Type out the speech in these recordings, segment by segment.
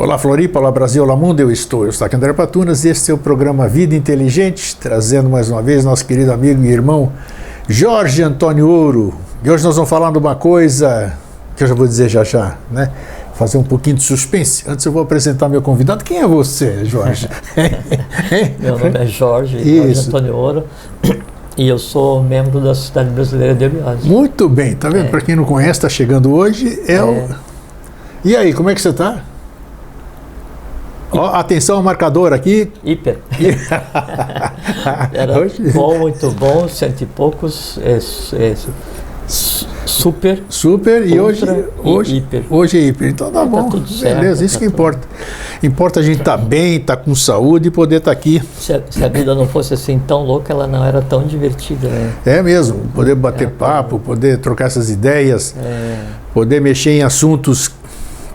Olá Floripa, olá Brasil, olá mundo, eu estou aqui André Patunas, este é o programa Vida Inteligente, trazendo mais uma vez nosso querido amigo e irmão Jorge Antônio Ouro. E hoje nós vamos falar de uma coisa que eu já vou dizer já, né? Fazer um pouquinho de suspense. Antes eu vou apresentar meu convidado. Quem é você, Jorge? Meu nome é Jorge Antônio Ouro e eu sou membro da Sociedade Brasileira de Abiose. Muito bem, tá vendo? Para quem não conhece, está chegando hoje, E aí, como é que você está? Ó, atenção ao marcador aqui. Hiper. Era hoje? Bom, muito bom, 100 e poucos, super. Super e hoje hiper. Hoje é hiper. Então tá bom, tudo certo, beleza, isso que importa. Importa a gente estar bem, estar com saúde e poder estar aqui. Se a vida não fosse assim tão louca, ela não era tão divertida, né? É mesmo, poder bater papo, poder trocar essas ideias, poder mexer em assuntos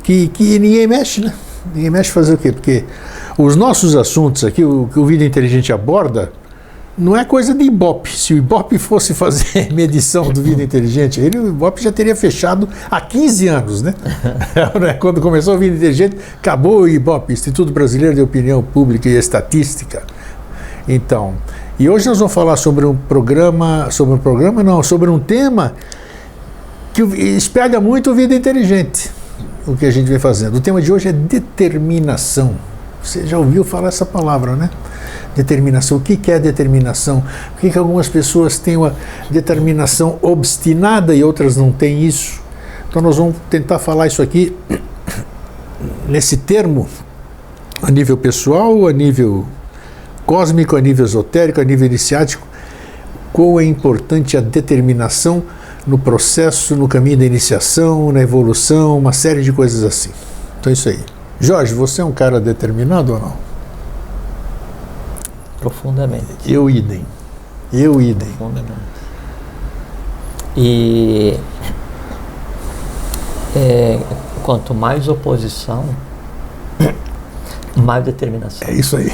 que ninguém mexe, né? Ninguém mexe fazer o quê? Porque os nossos assuntos aqui, o que o Vida Inteligente aborda, não é coisa de Ibope. Se o Ibope fosse fazer medição do Vida Inteligente, o Ibope já teria fechado há 15 anos, né? Quando começou o Vida Inteligente, acabou o Ibope, Instituto Brasileiro de Opinião Pública e Estatística. Então, e hoje nós vamos falar sobre um tema que espelha muito o Vida Inteligente, o que a gente vem fazendo. O tema de hoje é determinação. Você já ouviu falar essa palavra, né? Determinação. O que é determinação? Por que algumas pessoas têm uma determinação obstinada e outras não têm isso? Então nós vamos tentar falar isso aqui nesse termo, a nível pessoal, a nível cósmico, a nível esotérico, a nível iniciático. Quão é importante a determinação no processo, no caminho da iniciação, na evolução, uma série de coisas assim. Então é isso aí. Jorge, você é um cara determinado ou não? Profundamente. Eu idem. Profundamente. E quanto mais oposição, mais determinação. É isso aí.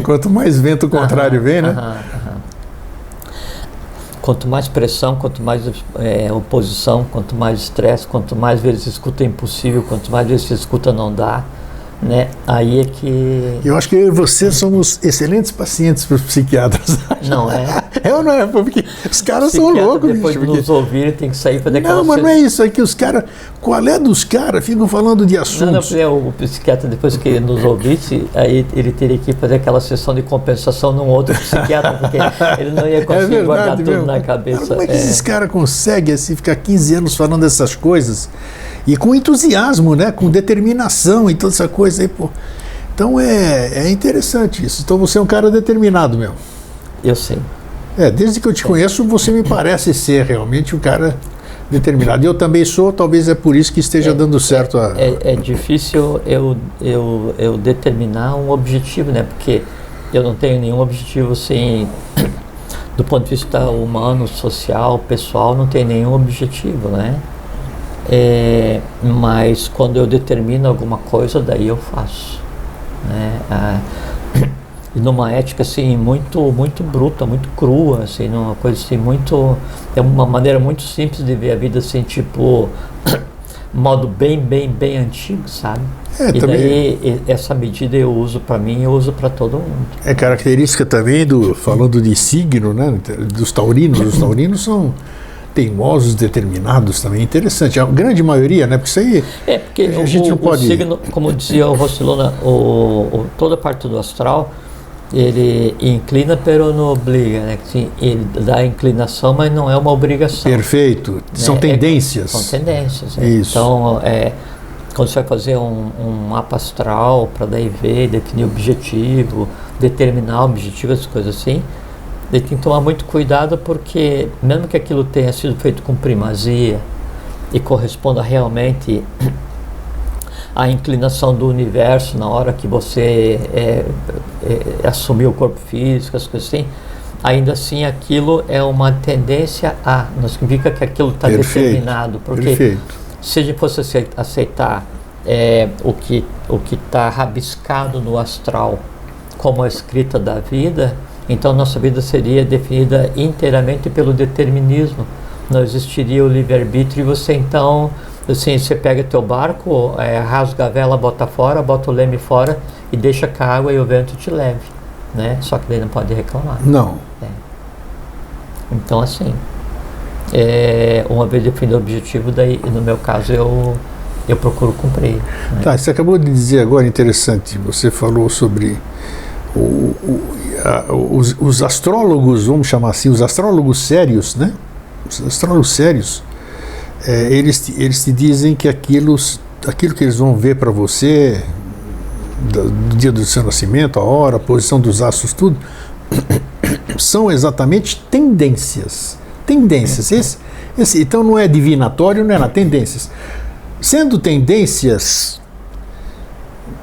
Quanto mais vento contrário vem, né? Quanto mais pressão, quanto mais oposição, quanto mais estresse, quanto mais vezes se escuta é impossível, quanto mais vezes se escuta não dá, né? Aí é que... Eu acho que eu e você somos excelentes pacientes para os psiquiatras. Não é? É ou não é? Porque os caras são loucos. Depois de nos ouvir, tem que sair para fazer aquela... Não, mas não é isso. É que os caras... Qual é dos caras? Ficam falando de assuntos. Não, o psiquiatra, depois que nos ouvisse, aí ele teria que fazer aquela sessão de compensação num outro psiquiatra, porque ele não ia conseguir guardar tudo na cabeça. Como é que esses caras conseguem assim, ficar 15 anos falando dessas coisas? E com entusiasmo, né? Com determinação e toda essa coisa aí, pô. Então é interessante isso. Então você é um cara determinado mesmo. Eu sei. Desde que eu te conheço, você me parece ser realmente um cara determinado. Eu também sou, talvez é por isso que esteja dando certo. É difícil eu determinar um objetivo, né? Porque eu não tenho nenhum objetivo assim, do ponto de vista humano, social, pessoal, não tenho nenhum objetivo, né? Mas quando eu determino alguma coisa, daí eu faço, né? E numa ética assim muito bruta, muito crua, assim, numa coisa assim é uma maneira muito simples de ver a vida assim, tipo modo bem antigo, sabe? E também, daí essa medida eu uso para mim, eu uso para todo mundo. É característica também falando de signo, né? Dos taurinos. Os taurinos são teimosos, determinados também, interessante. A grande maioria, né? Porque isso aí porque a gente não pode... O signo, como dizia o Rossilona, toda a parte do astral, ele inclina, pero não obriga, né? Assim, ele dá inclinação, mas não é uma obrigação. Perfeito. São tendências. São tendências. Isso. Então, quando você vai fazer um mapa astral para daí ver, definir objetivo, determinar objetivo, essas coisas assim, ele tem que tomar muito cuidado, porque mesmo que aquilo tenha sido feito com primazia e corresponda realmente à inclinação do universo na hora que você assumiu o corpo físico, as coisas assim, ainda assim aquilo é uma tendência a, não significa que aquilo está determinado, porque se a gente fosse aceitar o que está rabiscado no astral como a escrita da vida, então nossa vida seria definida inteiramente pelo determinismo, não existiria o livre-arbítrio e você então Assim, você pega teu barco, rasga a vela, bota fora, bota o leme fora e deixa que a água e o vento te leve, né? Só que daí não pode reclamar. Não. Então, assim, uma vez definido o objetivo, daí, no meu caso, eu procuro cumprir. Né? Tá, você acabou de dizer agora, interessante, você falou sobre os astrólogos, vamos chamar assim, os astrólogos sérios, né? Os astrólogos sérios, eles te dizem que aquilo que eles vão ver para você, do dia do seu nascimento, a hora, a posição dos astros, tudo, são exatamente tendências. Tendências. Então não é divinatório, não é nada, tendências. Sendo tendências,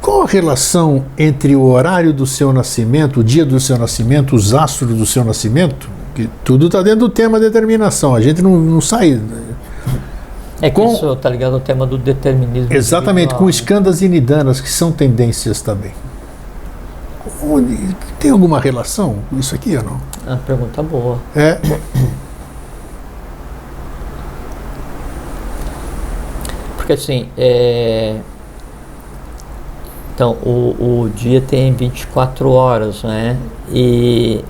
qual a relação entre o horário do seu nascimento, o dia do seu nascimento, os astros do seu nascimento? Que tudo está dentro do tema determinação, a gente não sai. Isso está ligado ao tema do determinismo. Exatamente, com eskandas e nidanas, que são tendências também. Tem alguma relação com isso aqui ou não? É uma pergunta boa. Porque assim, então o dia tem 24 horas, né? E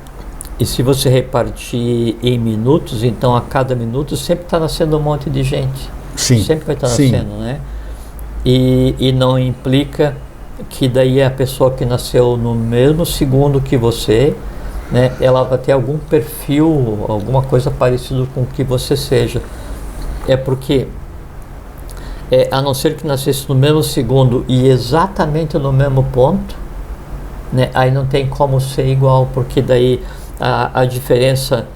se você repartir em minutos, então a cada minuto sempre está nascendo um monte de gente. Sim. Sempre vai estar nascendo, né? E não implica que daí a pessoa que nasceu no mesmo segundo que você, né, ela vai ter algum perfil, alguma coisa parecida com o que você seja. É porque, a não ser que nascesse no mesmo segundo e exatamente no mesmo ponto, né, aí não tem como ser igual, porque daí a diferença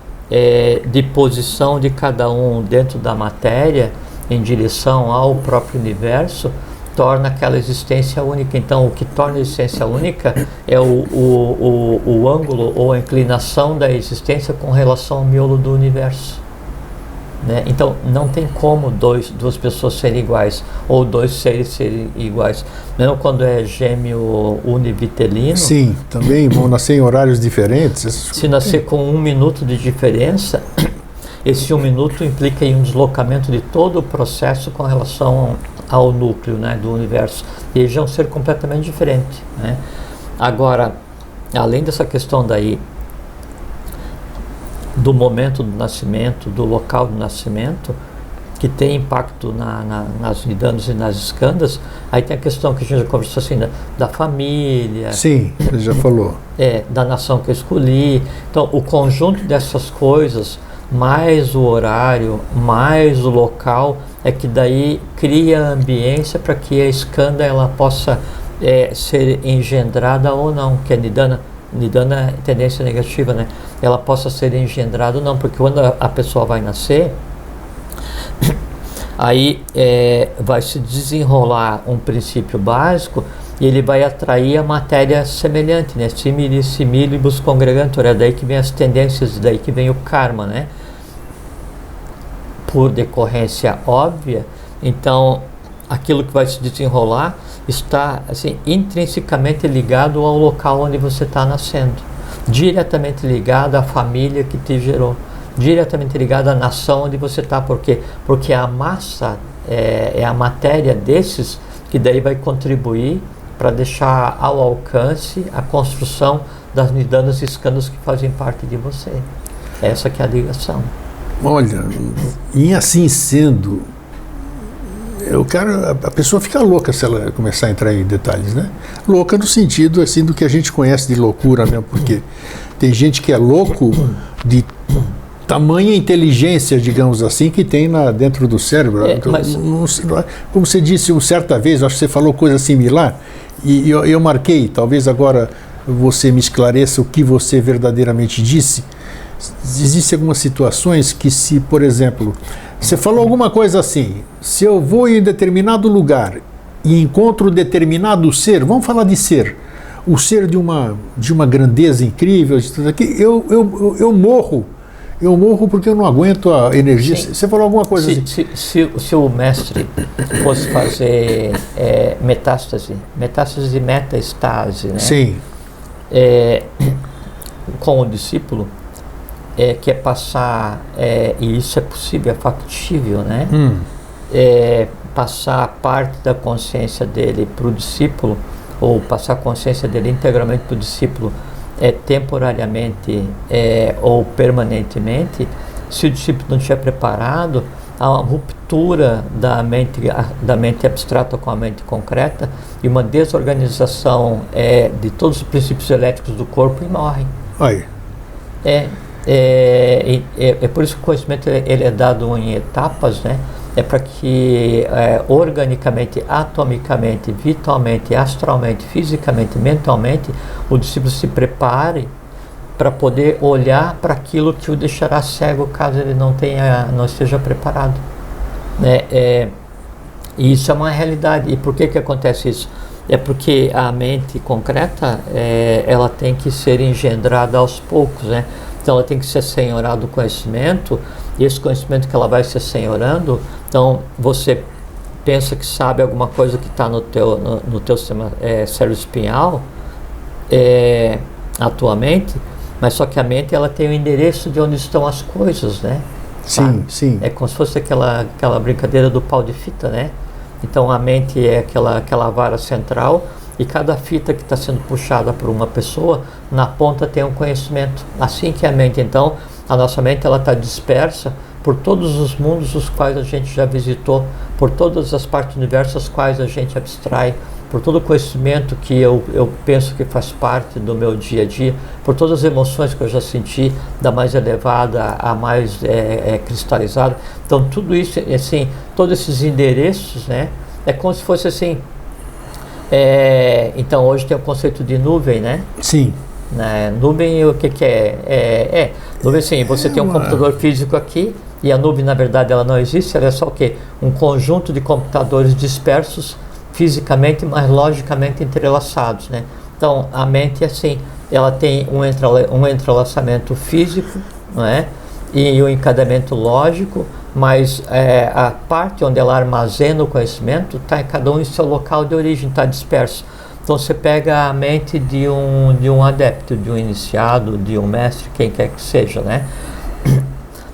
de posição de cada um dentro da matéria em direção ao próprio universo torna aquela existência única. Então, o que torna a existência única é o ângulo ou a inclinação da existência com relação ao miolo do universo. Né? Então, não tem como duas pessoas serem iguais, ou dois seres serem iguais. Mesmo quando é gêmeo univitelino. Sim, também vão nascer em horários diferentes. Se nascer com 1 minuto de diferença, esse 1 minuto implica em um deslocamento de todo o processo com relação ao núcleo, né, do universo. E ele já é um ser completamente diferente. Né? Agora, além dessa questão daí, do momento do nascimento, do local do nascimento, que tem impacto nas nidanas e nas eskandas, aí tem a questão que a gente já conversou assim, da família. Sim, você já falou. Da nação que eu escolhi. Então, o conjunto dessas coisas, mais o horário, mais o local, é que daí cria a ambiência para que a skanda ela possa ser engendrada ou não, que a nidana é tendência negativa, né? Ela possa ser engendrada ou não, porque quando a pessoa vai nascer, aí vai se desenrolar um princípio básico e ele vai atrair a matéria semelhante, né? Simili similibus congregantur, é daí que vem as tendências, daí que vem o karma, né? Por decorrência óbvia, então aquilo que vai se desenrolar está assim intrinsecamente ligado ao local onde você está nascendo, diretamente ligado à família que te gerou, diretamente ligado à nação onde você está, porque a massa é a matéria desses que daí vai contribuir para deixar ao alcance a construção das nidanas e eskandas que fazem parte de você. Essa que é a ligação. Olha, e assim sendo, a pessoa fica louca se ela começar a entrar em detalhes, né? Louca no sentido assim do que a gente conhece de loucura mesmo, porque tem gente que é louco de tamanha inteligência, digamos assim, que tem dentro do cérebro. Como você disse uma certa vez, acho que você falou coisa similar, e eu marquei, talvez agora você me esclareça o que você verdadeiramente disse. Existem algumas situações que, se, por exemplo, você falou alguma coisa assim, se eu vou em determinado lugar e encontro determinado ser, vamos falar de ser, o ser de uma grandeza incrível, eu morro porque eu não aguento a energia. Sim. Você falou alguma coisa assim. Se o mestre fosse fazer metástase e metaestase, né? Sim. Com o discípulo, que é passar, e isso é possível, é factível, né? passar parte da consciência dele para o discípulo, ou passar a consciência dele integralmente para o discípulo, temporariamente ou permanentemente, se o discípulo não estiver preparado, há uma ruptura da mente abstrata com a mente concreta e uma desorganização de todos os princípios elétricos do corpo e morre. Aí. É por isso que o conhecimento ele é dado em etapas, né? É para que organicamente, atomicamente, vitalmente, astralmente, fisicamente, mentalmente, o discípulo se prepare para poder olhar para aquilo que o deixará cego caso ele não esteja preparado, né? E isso é uma realidade. E por que acontece isso? É porque a mente concreta ela tem que ser engendrada aos poucos, né? Então ela tem que ser senhorada do conhecimento, e esse conhecimento que ela vai se senhorando, então você pensa que sabe alguma coisa que está no teu sistema cérebro espinhal atualmente, mas só que a mente ela tem o endereço de onde estão as coisas, né? Sim, sim. É como se fosse aquela brincadeira do pau de fita, né? Então a mente é aquela vara central, e cada fita que está sendo puxada por uma pessoa, na ponta tem um conhecimento. Assim que a mente, então, a nossa mente ela está dispersa por todos os mundos os quais a gente já visitou, por todas as partes do universo as quais a gente abstrai, por todo o conhecimento que eu penso que faz parte do meu dia a dia, por todas as emoções que eu já senti, da mais elevada à mais cristalizada. Então tudo isso, assim, todos esses endereços, né, é como se fosse assim, então hoje tem o conceito de nuvem, né? Sim. Nuvem, o que é? Nuvem, sim, você tem um computador físico aqui, e a nuvem na verdade ela não existe, ela é só o quê? Um conjunto de computadores dispersos fisicamente, mas logicamente entrelaçados, né? Então a mente assim, ela tem um entrelaçamento físico, não é? E um encadeamento lógico, mas a parte onde ela armazena o conhecimento está cada um em seu local de origem, está disperso. Então você pega a mente de um adepto, de um iniciado, de um mestre, quem quer que seja, né?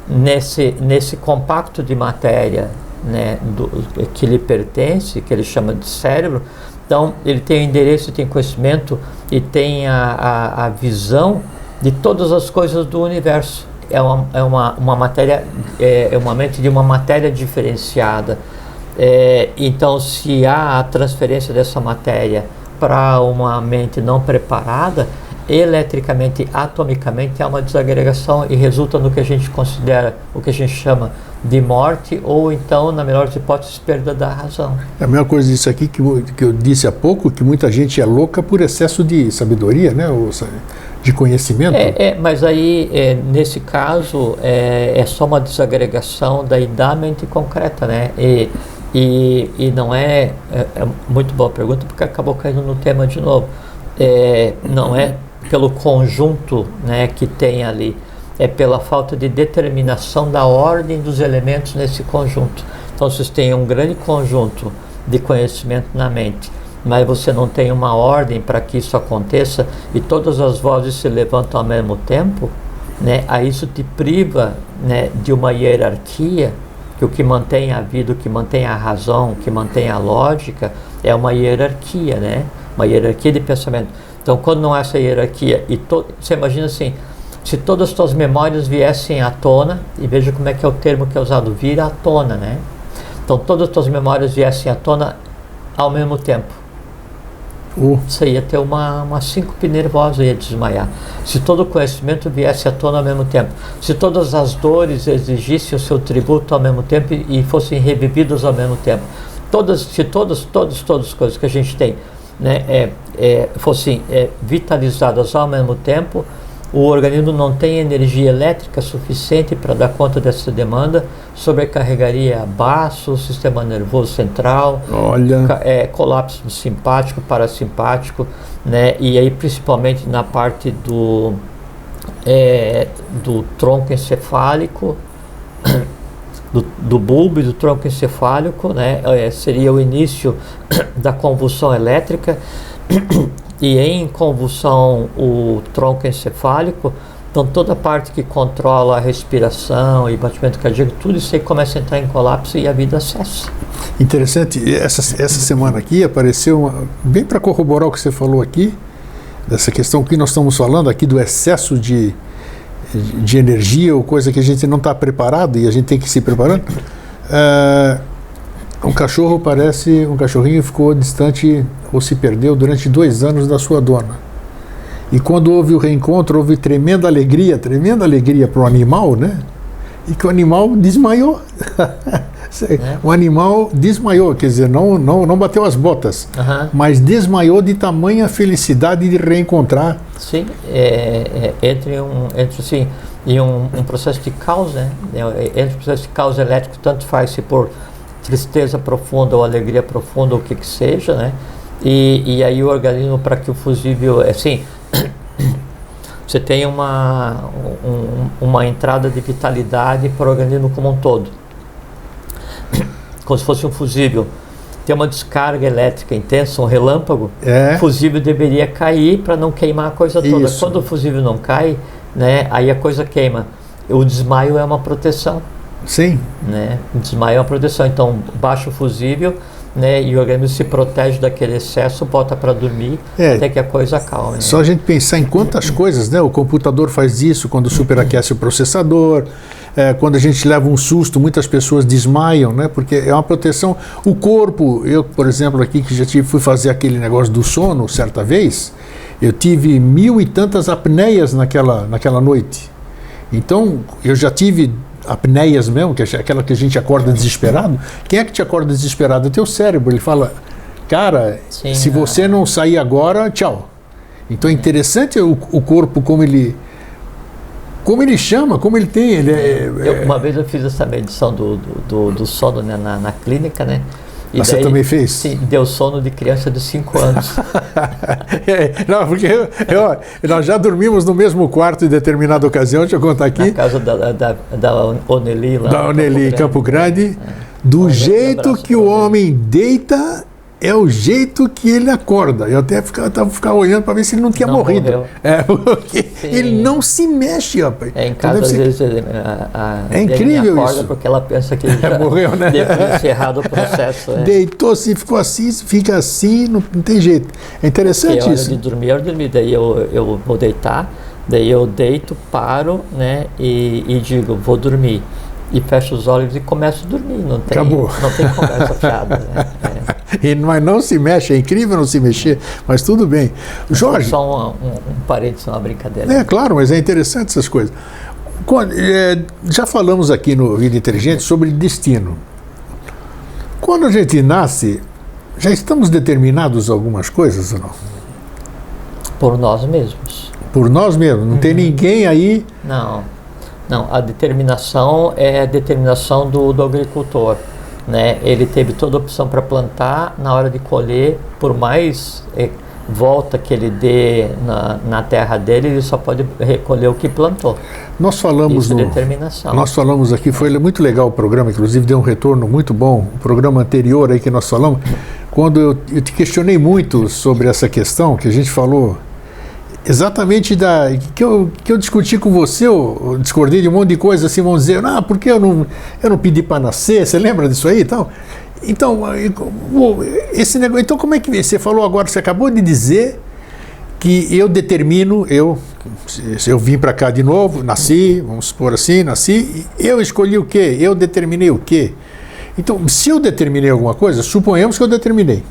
Nesse compacto de matéria, né, que lhe pertence, que ele chama de cérebro, então ele tem o endereço, tem conhecimento e tem a visão de todas as coisas do universo. É uma matéria, é uma mente de uma matéria diferenciada. Então se há a transferência dessa matéria para uma mente não preparada, eletricamente, atomicamente há uma desagregação e resulta no que a gente considera, o que a gente chama de morte, ou então, na melhor das hipóteses, perda da razão. É a mesma coisa disso aqui que eu disse há pouco, que muita gente é louca por excesso de sabedoria, né? Ou de conhecimento. Mas aí, nesse caso, é só uma desagregação da mente concreta, né? E não é muito boa pergunta, porque acabou caindo no tema de novo. Não é pelo conjunto, né, que tem ali, é pela falta de determinação da ordem dos elementos nesse conjunto. Então vocês têm um grande conjunto de conhecimento na mente, mas você não tem uma ordem para que isso aconteça, e todas as vozes se levantam ao mesmo tempo, né? Aí isso te priva, né, de uma hierarquia, que o que mantém a vida, o que mantém a razão, o que mantém a lógica é uma hierarquia, né? Uma hierarquia de pensamento. Então, quando não há essa hierarquia, você imagina assim, se todas as tuas memórias viessem à tona, e veja como é que é o termo que é usado, vir à tona, né? Então, todas as tuas memórias viessem à tona ao mesmo tempo. Você ia ter uma síncope nervosa, ia desmaiar. Se todo o conhecimento viesse à tona ao mesmo tempo, se todas as dores exigissem o seu tributo ao mesmo tempo e fossem revividas ao mesmo tempo, se todas as coisas que a gente tem, né, fossem vitalizadas ao mesmo tempo, o organismo não tem energia elétrica suficiente para dar conta dessa demanda, sobrecarregaria baço, o sistema nervoso central, colapso simpático, parasimpático, né, e aí principalmente na parte do tronco encefálico, do bulbo e do tronco encefálico, né, seria o início da convulsão elétrica. E em convulsão, o tronco encefálico, Então toda a parte que controla a respiração e batimento cardíaco, tudo isso aí começa a entrar em colapso e a vida cessa. Interessante, essa semana aqui apareceu, bem para corroborar o que você falou aqui, dessa questão que nós estamos falando aqui do excesso de energia ou coisa que a gente não está preparado e a gente tem que se preparando. Um cachorrinho ficou distante ou se perdeu durante 2 anos da sua dona. E quando houve o reencontro, houve tremenda alegria para o animal, né? E que o animal desmaiou. O animal desmaiou, quer dizer, não bateu as botas, mas desmaiou de tamanha felicidade de reencontrar. Sim, entre assim, e um processo de causa, né? Entre o processo de causa elétrico, tanto faz se por tristeza profunda ou alegria profunda, ou o que seja, né? E aí o organismo, para que o fusível, assim, você tem uma entrada de vitalidade para o organismo como um todo, como se fosse um fusível. Tem uma descarga elétrica intensa, um relâmpago, o fusível deveria cair para não queimar a coisa toda. Isso. Quando o fusível não cai, né, aí a coisa queima. O desmaio é uma proteção. Sim. Né? O desmaio é uma proteção. Então, baixa o fusível, né, e o organismo se protege daquele excesso, bota para dormir até que a coisa acalme. Só a gente pensar em quantas coisas, né? O computador faz isso quando superaquece o processador, quando a gente leva um susto, muitas pessoas desmaiam, né? Porque é uma proteção. O corpo, eu, por exemplo, aqui que já fui fazer aquele negócio do sono certa vez, eu tive 1000 e tantas apneias naquela noite. Então, eu já tive apneias mesmo, que é aquela que a gente acorda desesperado. Quem é que te acorda desesperado? É o teu cérebro. Ele fala, cara, se você não sair agora, tchau. Então é interessante o corpo, como ele chama, como ele tem. Uma vez eu fiz essa medição do sono, né, na clínica, né? E você daí, também fez? Sim, deu sono de criança de 5 anos. Não, porque nós já dormimos no mesmo quarto em determinada ocasião, deixa eu contar aqui. Na casa da Oneli, lá. Da Oneli, em Campo Grande. Do jeito que o homem deita, é o jeito que ele acorda. Eu até ficava olhando para ver se ele não tinha morrido. Porque ele não se mexe, rapaz. Em casa, às vezes, é incrível acorda isso. porque ela pensa que ele já morreu, né? deve ter encerrado o processo. Deitou-se, ficou assim, fica assim, não tem jeito. É interessante isso. De dormir, eu dormir. Daí eu vou deitar, daí eu deito, paro, né? E digo, vou dormir. E fecho os olhos e começo a dormir. Acabou. Não tem conversa fiada, né? Mas não se mexe, é incrível não se mexer, mas tudo bem. Jorge. Só um parênteses, uma brincadeira. É claro, mas é interessante essas coisas. Já falamos aqui no Vida Inteligente sobre destino. Quando a gente nasce, já estamos determinados a algumas coisas ou não? Por nós mesmos. Por nós mesmos? Não tem ninguém aí? Não, a determinação é a determinação do agricultor. Né? Ele teve toda a opção para plantar, na hora de colher, por mais volta que ele dê na terra dele, ele só pode recolher o que plantou. Nós falamos Isso é determinação. Nós falamos aqui, foi muito legal o programa, inclusive deu um retorno muito bom, o programa anterior aí que nós falamos, quando eu te questionei muito sobre essa questão, que a gente falou exatamente que eu discuti com você, eu discordei de um monte de coisa, assim, vão dizer, porque eu não pedi para nascer, você lembra disso aí e tal? Então, esse negócio, então como é que você falou agora, você acabou de dizer que eu determino, eu vim para cá de novo, nasci, vamos supor assim, nasci, eu escolhi o quê? Eu determinei o quê? Então, se eu determinei alguma coisa, suponhamos que eu determinei,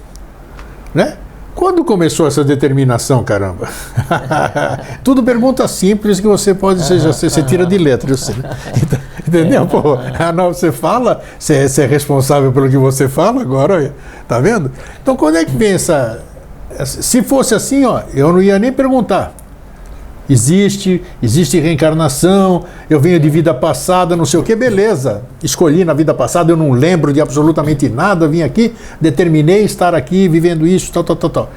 né? Quando começou essa determinação, caramba? Tudo pergunta simples que você pode, você tira de letra, eu sei. Entendeu? Pô, não, você fala, você é responsável pelo que você fala, agora, tá vendo? Então, quando é que vem essa... Se fosse assim, eu não ia nem perguntar. Existe reencarnação, eu venho de vida passada, não sei o que, beleza. Escolhi na vida passada, eu não lembro de absolutamente nada, vim aqui, determinei estar aqui, vivendo isso, tal.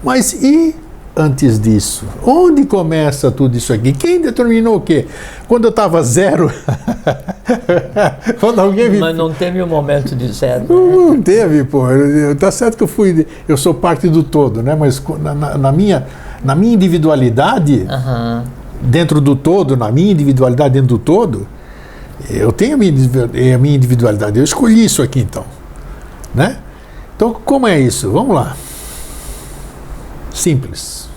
Mas e antes disso? Onde começa tudo isso aqui? Quem determinou o quê? Quando eu estava zero? Quando alguém me... Mas não teve um momento de zero. Né? Não teve, pô. Tá certo que eu sou parte do todo, né? Mas na minha individualidade, dentro do todo, na minha individualidade dentro do todo, eu tenho a minha individualidade, eu escolhi isso aqui então, né? Então, como é isso? Vamos lá. Simples.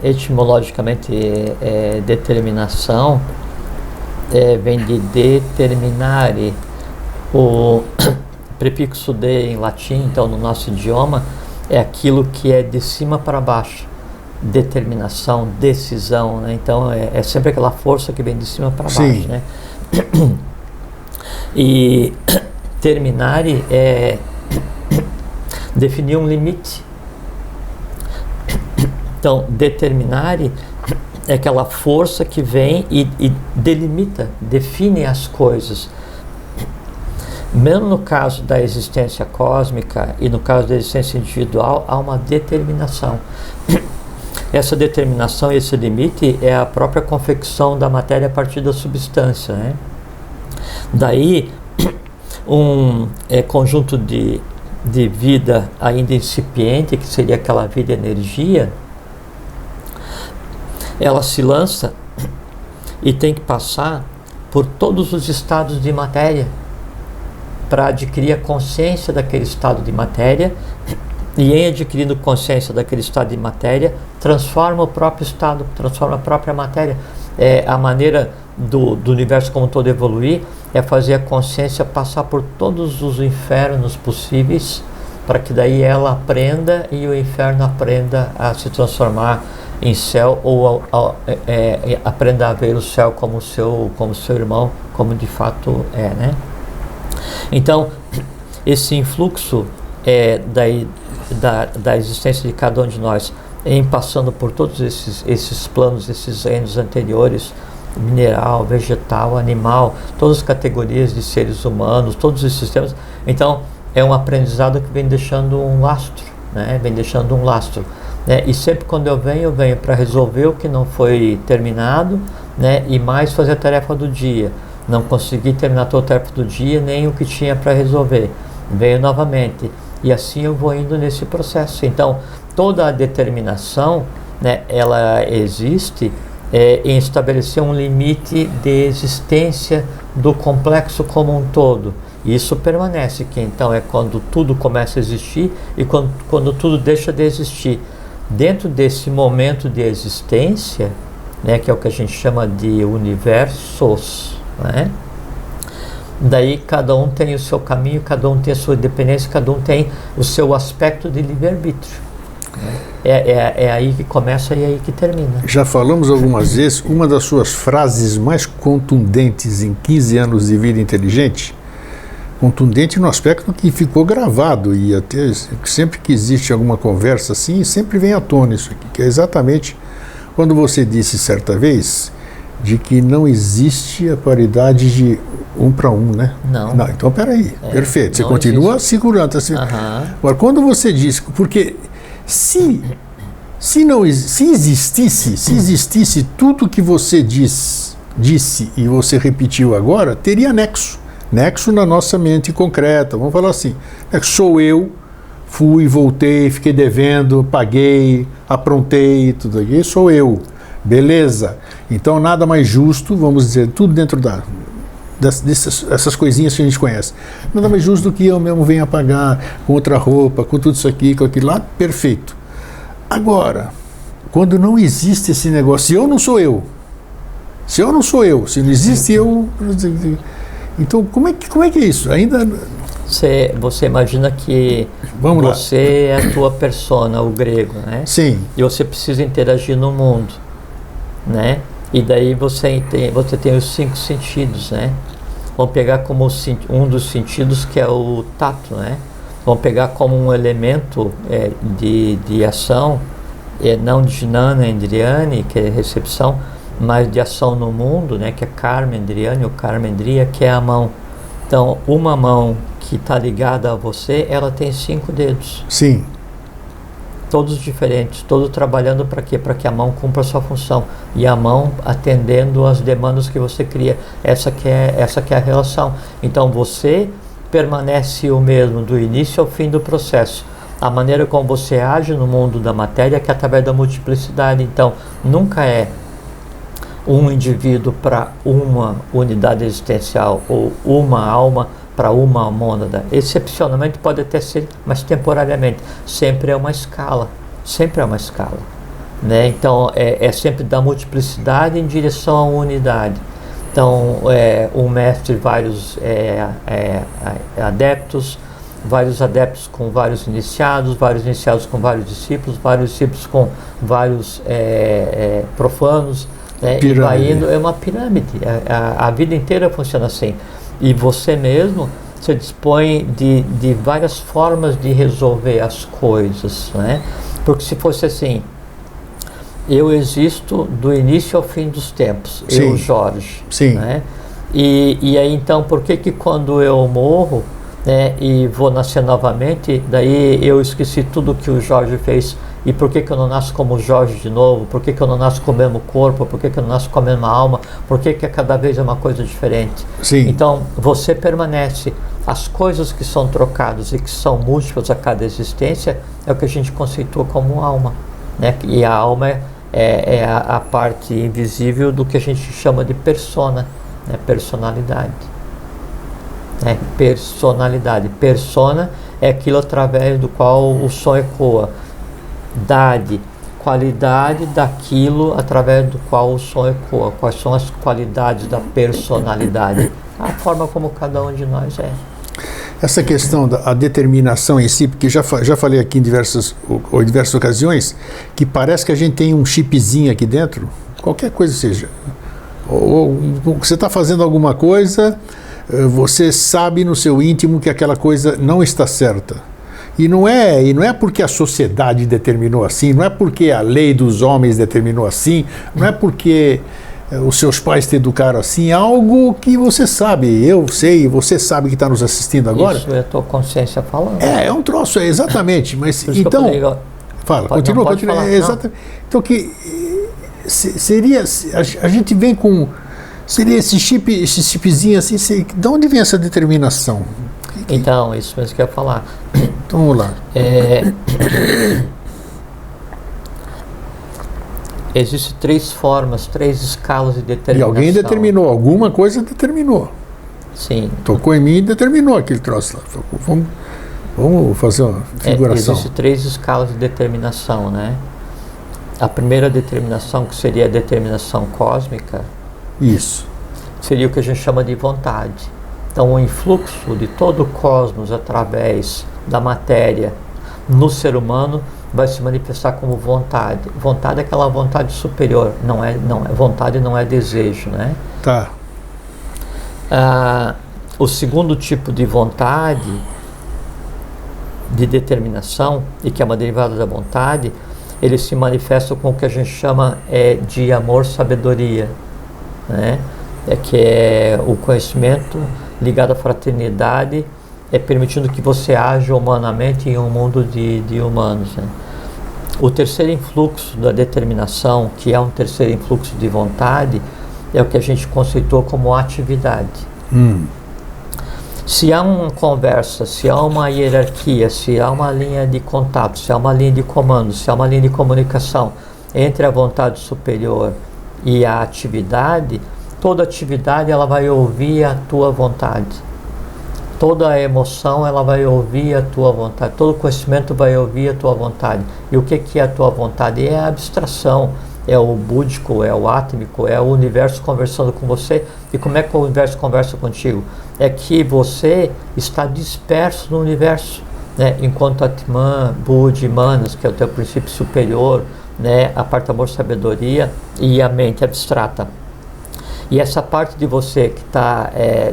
Etimologicamente, determinação vem de determinare, o prefixo de em latim, então no nosso idioma, é aquilo que é de cima para baixo. Determinação, decisão, né? Então é sempre aquela força que vem de cima para baixo, né? E terminare é definir um limite. Então, determinare é aquela força que vem e delimita, define as coisas. Mesmo no caso da existência cósmica e no caso da existência individual, há uma determinação. Essa determinação, esse limite, é a própria confecção da matéria a partir da substância, né? Daí, conjunto de vida ainda incipiente, que seria aquela vida-energia, ela se lança e tem que passar por todos os estados de matéria para adquirir a consciência daquele estado de matéria, e em adquirindo consciência daquele estado de matéria, transforma o próprio estado, transforma a própria matéria. A maneira do universo como um todo evoluir é fazer a consciência passar por todos os infernos possíveis, para que daí ela aprenda e o inferno aprenda a se transformar em céu, ou aprenda a ver o céu como seu irmão, como de fato é, né? Então, esse influxo da existência de cada um de nós, em passando por todos esses planos, esses reinos anteriores, mineral, vegetal, animal, todas as categorias de seres humanos, todos os sistemas. Então, é um aprendizado que vem deixando um lastro, né? Vem deixando um lastro, né? E sempre quando eu venho para resolver o que não foi terminado, né? E mais fazer a tarefa do dia. Não consegui terminar toda a tarefa do dia, nem o que tinha para resolver. Venho novamente. E assim eu vou indo nesse processo. Então, toda a determinação, né, ela existe em estabelecer um limite de existência do complexo como um todo. E isso permanece, que então é quando tudo começa a existir e quando tudo deixa de existir. Dentro desse momento de existência, né, que é o que a gente chama de universos, né? Daí cada um tem o seu caminho, cada um tem a sua independência, cada um tem o seu aspecto de livre-arbítrio. É aí que começa e é aí que termina. Já falamos algumas vezes, uma das suas frases mais contundentes em 15 anos de vida inteligente, contundente no aspecto que ficou gravado, e até sempre que existe alguma conversa assim, sempre vem à tona isso aqui, que é exatamente quando você disse certa vez de que não existe a paridade de 1 para 1, né? Não. Então, peraí, perfeito, você continua segurando. Assim. Agora, quando você diz, porque se existisse tudo que você disse e você repetiu agora, teria nexo na nossa mente concreta, vamos falar assim, sou eu, fui, voltei, fiquei devendo, paguei, aprontei, tudo aqui, sou eu, beleza, então nada mais justo, vamos dizer, tudo dentro dessas coisinhas que a gente conhece, nada mais justo do que eu mesmo venha pagar com outra roupa, com tudo isso aqui, com aquilo lá, perfeito. Agora, quando não existe esse negócio, se eu não sou eu, se não existe eu, então como é que é isso? Ainda você imagina que você é a tua persona, o grego, né? Sim. E você precisa interagir no mundo, né? E daí você tem os 5 sentidos, né? Vamos pegar como um dos sentidos, que é o tato, né? Vamos pegar como um elemento de ação, não de Jnana Indriyani, que é recepção, mas de ação no mundo, né? Que é Karma Indriyani, ou Karma Indriya, que é a mão. Então, uma mão que está ligada a você, ela tem 5 dedos. Sim. Todos diferentes, todos trabalhando para quê? Para que a mão cumpra a sua função. E a mão atendendo às demandas que você cria. Essa que é a relação. Então você permanece o mesmo do início ao fim do processo. A maneira como você age no mundo da matéria é que é através da multiplicidade. Então, nunca é um indivíduo para uma unidade existencial ou uma alma para uma mônada. Excepcionalmente pode até ser, mas temporariamente. Sempre é uma escala. Sempre é uma escala. Né? Então, é sempre da multiplicidade em direção à unidade. Então, um mestre, vários adeptos, vários adeptos com vários iniciados com vários discípulos com vários profanos, né? E vai indo, é uma pirâmide. A vida inteira funciona assim. E você mesmo se dispõe de várias formas de resolver as coisas, né? Porque se fosse assim, eu existo do início ao fim dos tempos, Sim. eu, Jorge. Sim. Né? E aí então, por que quando eu morro, né, e vou nascer novamente, daí eu esqueci tudo que o Jorge fez, e por que eu não nasço como o Jorge de novo? Por que eu não nasço com o mesmo corpo? Por que eu não nasço com a mesma alma? Por que cada vez é uma coisa diferente? Sim. Então, você permanece. As coisas que são trocadas e que são múltiplas a cada existência é o que a gente conceitua como alma, né? E a alma é a parte invisível do que a gente chama de persona, né? Personalidade. Personalidade. Persona é aquilo através do qual o som ecoa. Qualidade daquilo através do qual o som ecoa. Quais são as qualidades da personalidade? A forma como cada um de nós é. Essa questão da determinação em si, porque já falei aqui em diversas ocasiões, que parece que a gente tem um chipzinho aqui dentro, qualquer coisa seja. Ou você está fazendo alguma coisa, você sabe no seu íntimo que aquela coisa não está certa. E não é porque a sociedade determinou assim, não é porque a lei dos homens determinou assim, não é porque os seus pais te educaram assim, é algo que você sabe, eu sei, você sabe que está nos assistindo agora. Isso é a tua consciência falando. É um troço, exatamente. Mas então, fala, continua. Exatamente. Então que seria, a gente vem com, seria esse chipzinho assim, de onde vem essa determinação? Então, isso mesmo que eu ia falar. Então vamos lá. Existem 3 formas, 3 escalas de determinação. E alguém determinou, alguma coisa determinou. Sim. Tocou em mim e determinou aquele troço lá. Vamos fazer uma figuração. Existem 3 escalas de determinação, né? A primeira determinação, que seria a determinação cósmica, isso, seria o que a gente chama de vontade. Então, o influxo de todo o cosmos através da matéria no ser humano vai se manifestar como vontade. Vontade é aquela vontade superior, vontade não é desejo, né? Tá. O segundo tipo de vontade, de determinação, e que é uma derivada da vontade, ele se manifesta com o que a gente chama de amor-sabedoria, né? Que é o conhecimento ligado à fraternidade, permitindo que você haja humanamente em um mundo de humanos, né? O terceiro influxo da determinação, que é um terceiro influxo de vontade, é o que a gente conceitou como atividade. Se há uma conversa, se há uma hierarquia, se há uma linha de contato, se há uma linha de comando, se há uma linha de comunicação entre a vontade superior e a atividade, toda atividade ela vai ouvir a tua vontade. Toda a emoção ela vai ouvir a tua vontade. Todo conhecimento vai ouvir a tua vontade. E o que é a tua vontade? É a abstração, é o búdico, é o átmico, é o universo conversando com você. E como é que o universo conversa contigo? É que você está disperso no universo, né? Enquanto Atman, Budi, Manas, que é o teu princípio superior, né? A parte amor, sabedoria e a mente abstrata. E essa parte de você que está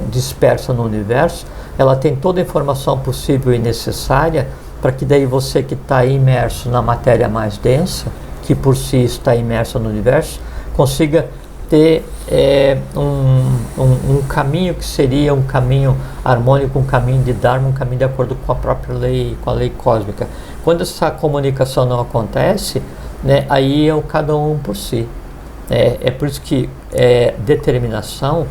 dispersa no universo, ela tem toda a informação possível e necessária para que daí você que está imerso na matéria mais densa, que por si está imersa no universo, consiga ter um caminho que seria um caminho harmônico, um caminho de Dharma, um caminho de acordo com a própria lei, com a lei cósmica. Quando essa comunicação não acontece, né, aí é o cada um por si. É por isso que determinação,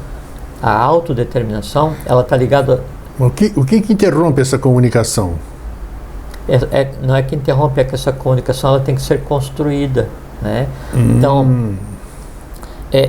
a autodeterminação, ela está ligada... O que interrompe essa comunicação? não é que interrompe, é que essa comunicação ela tem que ser construída, né? Então,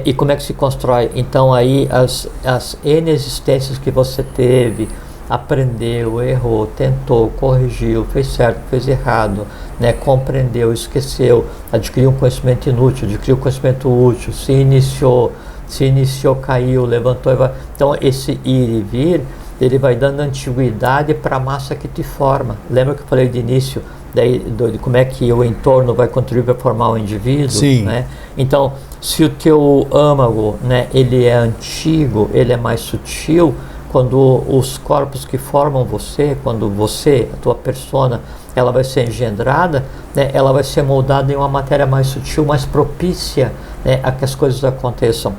e como é que se constrói? Então aí as N existências que você teve, aprendeu, errou, tentou, corrigiu, fez certo, fez errado, né? Compreendeu, esqueceu, adquiriu um conhecimento inútil, adquiriu um conhecimento útil, se iniciou, caiu, levantou. Então esse ir e vir, ele vai dando antiguidade para a massa que te forma. Lembra que eu falei de início, de como é que o entorno vai contribuir para formar o indivíduo? Sim. Né? Então, se o teu âmago, né, ele é antigo, ele é mais sutil, quando os corpos que formam você, quando você, a tua persona, ela vai ser engendrada, né, ela vai ser moldada em uma matéria mais sutil, mais propícia, né, a que as coisas aconteçam.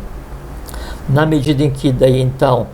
Na medida em que daí então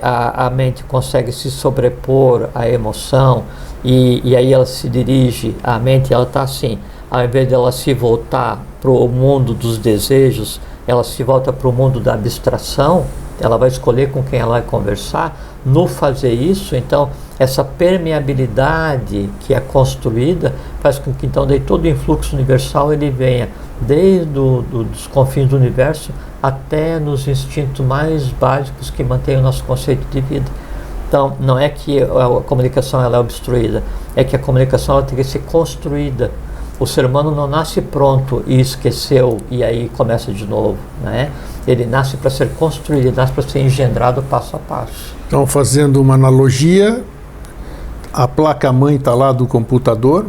a mente consegue se sobrepor à emoção e aí ela se dirige, a mente ela está assim, ao invés dela se voltar para o mundo dos desejos, ela se volta para o mundo da abstração, ela vai escolher com quem ela vai conversar. No fazer isso, então, essa permeabilidade que é construída faz com que então daí todo o influxo universal ele venha desde os confins do universo até nos instintos mais básicos que mantêm o nosso conceito de vida. Então, não é que a comunicação ela é obstruída, é que a comunicação ela tem que ser construída. O ser humano não nasce pronto e esqueceu e aí começa de novo, né? Ele nasce para ser construído, ele nasce para ser engendrado passo a passo. Então, fazendo uma analogia, a placa-mãe está lá do computador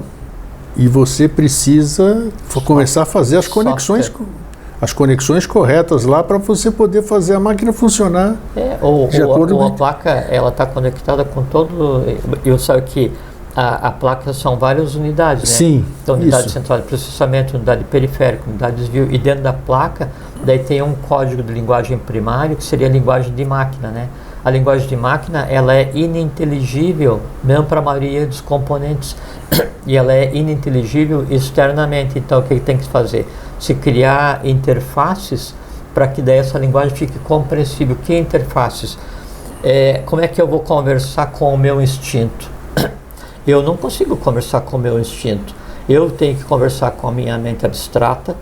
e você precisa começar a fazer as conexões corretas lá para você poder fazer a máquina funcionar. A placa ela está conectada com todo. Eu sei que a placa são várias unidades, né? Sim. Então, unidade central de processamento, unidade periférica, unidade de desvio, e dentro da placa daí tem um código de linguagem primário que seria a linguagem de máquina, né? A linguagem de máquina ela é ininteligível mesmo para a maioria dos componentes e ela é ininteligível externamente. Então o que tem que fazer? Se criar interfaces para que daí essa linguagem fique compreensível. Que interfaces? Como é que eu vou conversar com o meu instinto? Eu não consigo conversar com o meu instinto. Eu tenho que conversar com a minha mente abstrata,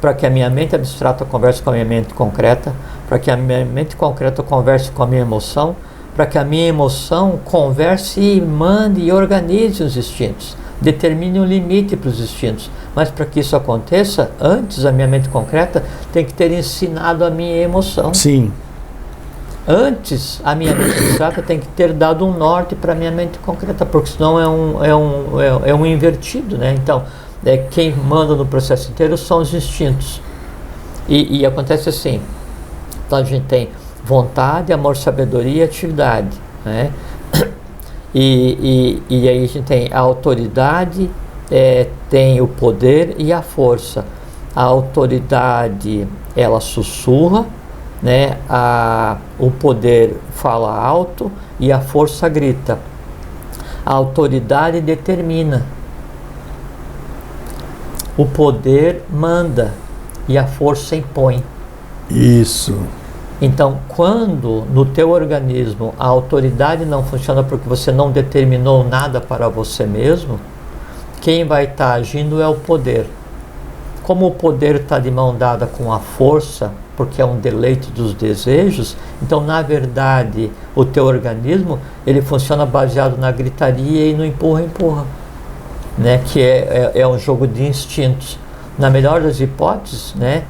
para que a minha mente abstrata converse com a minha mente concreta, para que a minha mente concreta converse com a minha emoção, para que a minha emoção converse e mande e organize os instintos, determine um limite para os instintos. Mas para que isso aconteça, antes a minha mente concreta tem que ter ensinado a minha emoção. Sim. Antes, a minha mente abstrata tem que ter dado um norte para a minha mente concreta, porque senão é um invertido, né? Então, quem manda no processo inteiro são os instintos. E acontece assim. Então, a gente tem vontade, amor, sabedoria e atividade, né? E aí a gente tem a autoridade, tem o poder e a força. A autoridade, ela sussurra, né? O poder fala alto e a força grita. A autoridade determina. O poder manda e a força impõe. Isso. Então, quando no teu organismo a autoridade não funciona porque você não determinou nada para você mesmo, quem vai estar agindo é o poder. Como o poder está de mão dada com a força, porque é um deleite dos desejos, então, na verdade, o teu organismo, ele funciona baseado na gritaria e no empurra-empurra, né? Que é um jogo de instintos. Na melhor das hipóteses, né?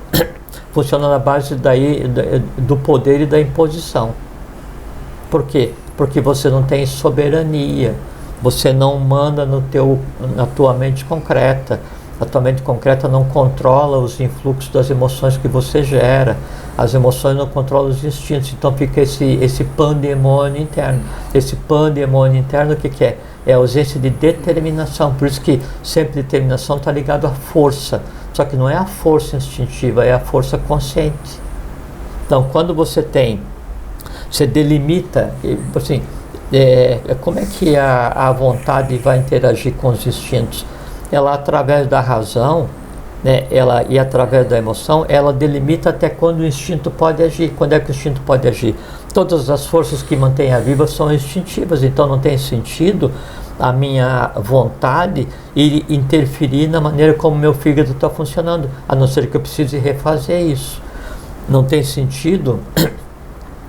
Funciona na base do poder e da imposição. Por quê? Porque você não tem soberania, você não manda na tua mente concreta. A tua mente concreta não controla os influxos das emoções que você gera. As emoções não controlam os instintos. Então fica esse pandemônio interno. Esse pandemônio interno, o que é? É a ausência de determinação. Por isso que sempre determinação está ligado à força. Só que não é a força instintiva, é a força consciente. Então quando você delimita, assim, como é que a vontade vai interagir com os instintos? Ela, através da razão, né, e através da emoção, ela delimita até quando o instinto pode agir. Quando é que o instinto pode agir? Todas as forças que mantêm a viva são instintivas, então não tem sentido a minha vontade ir interferir na maneira como meu fígado está funcionando, a não ser que eu precise refazer isso. Não tem sentido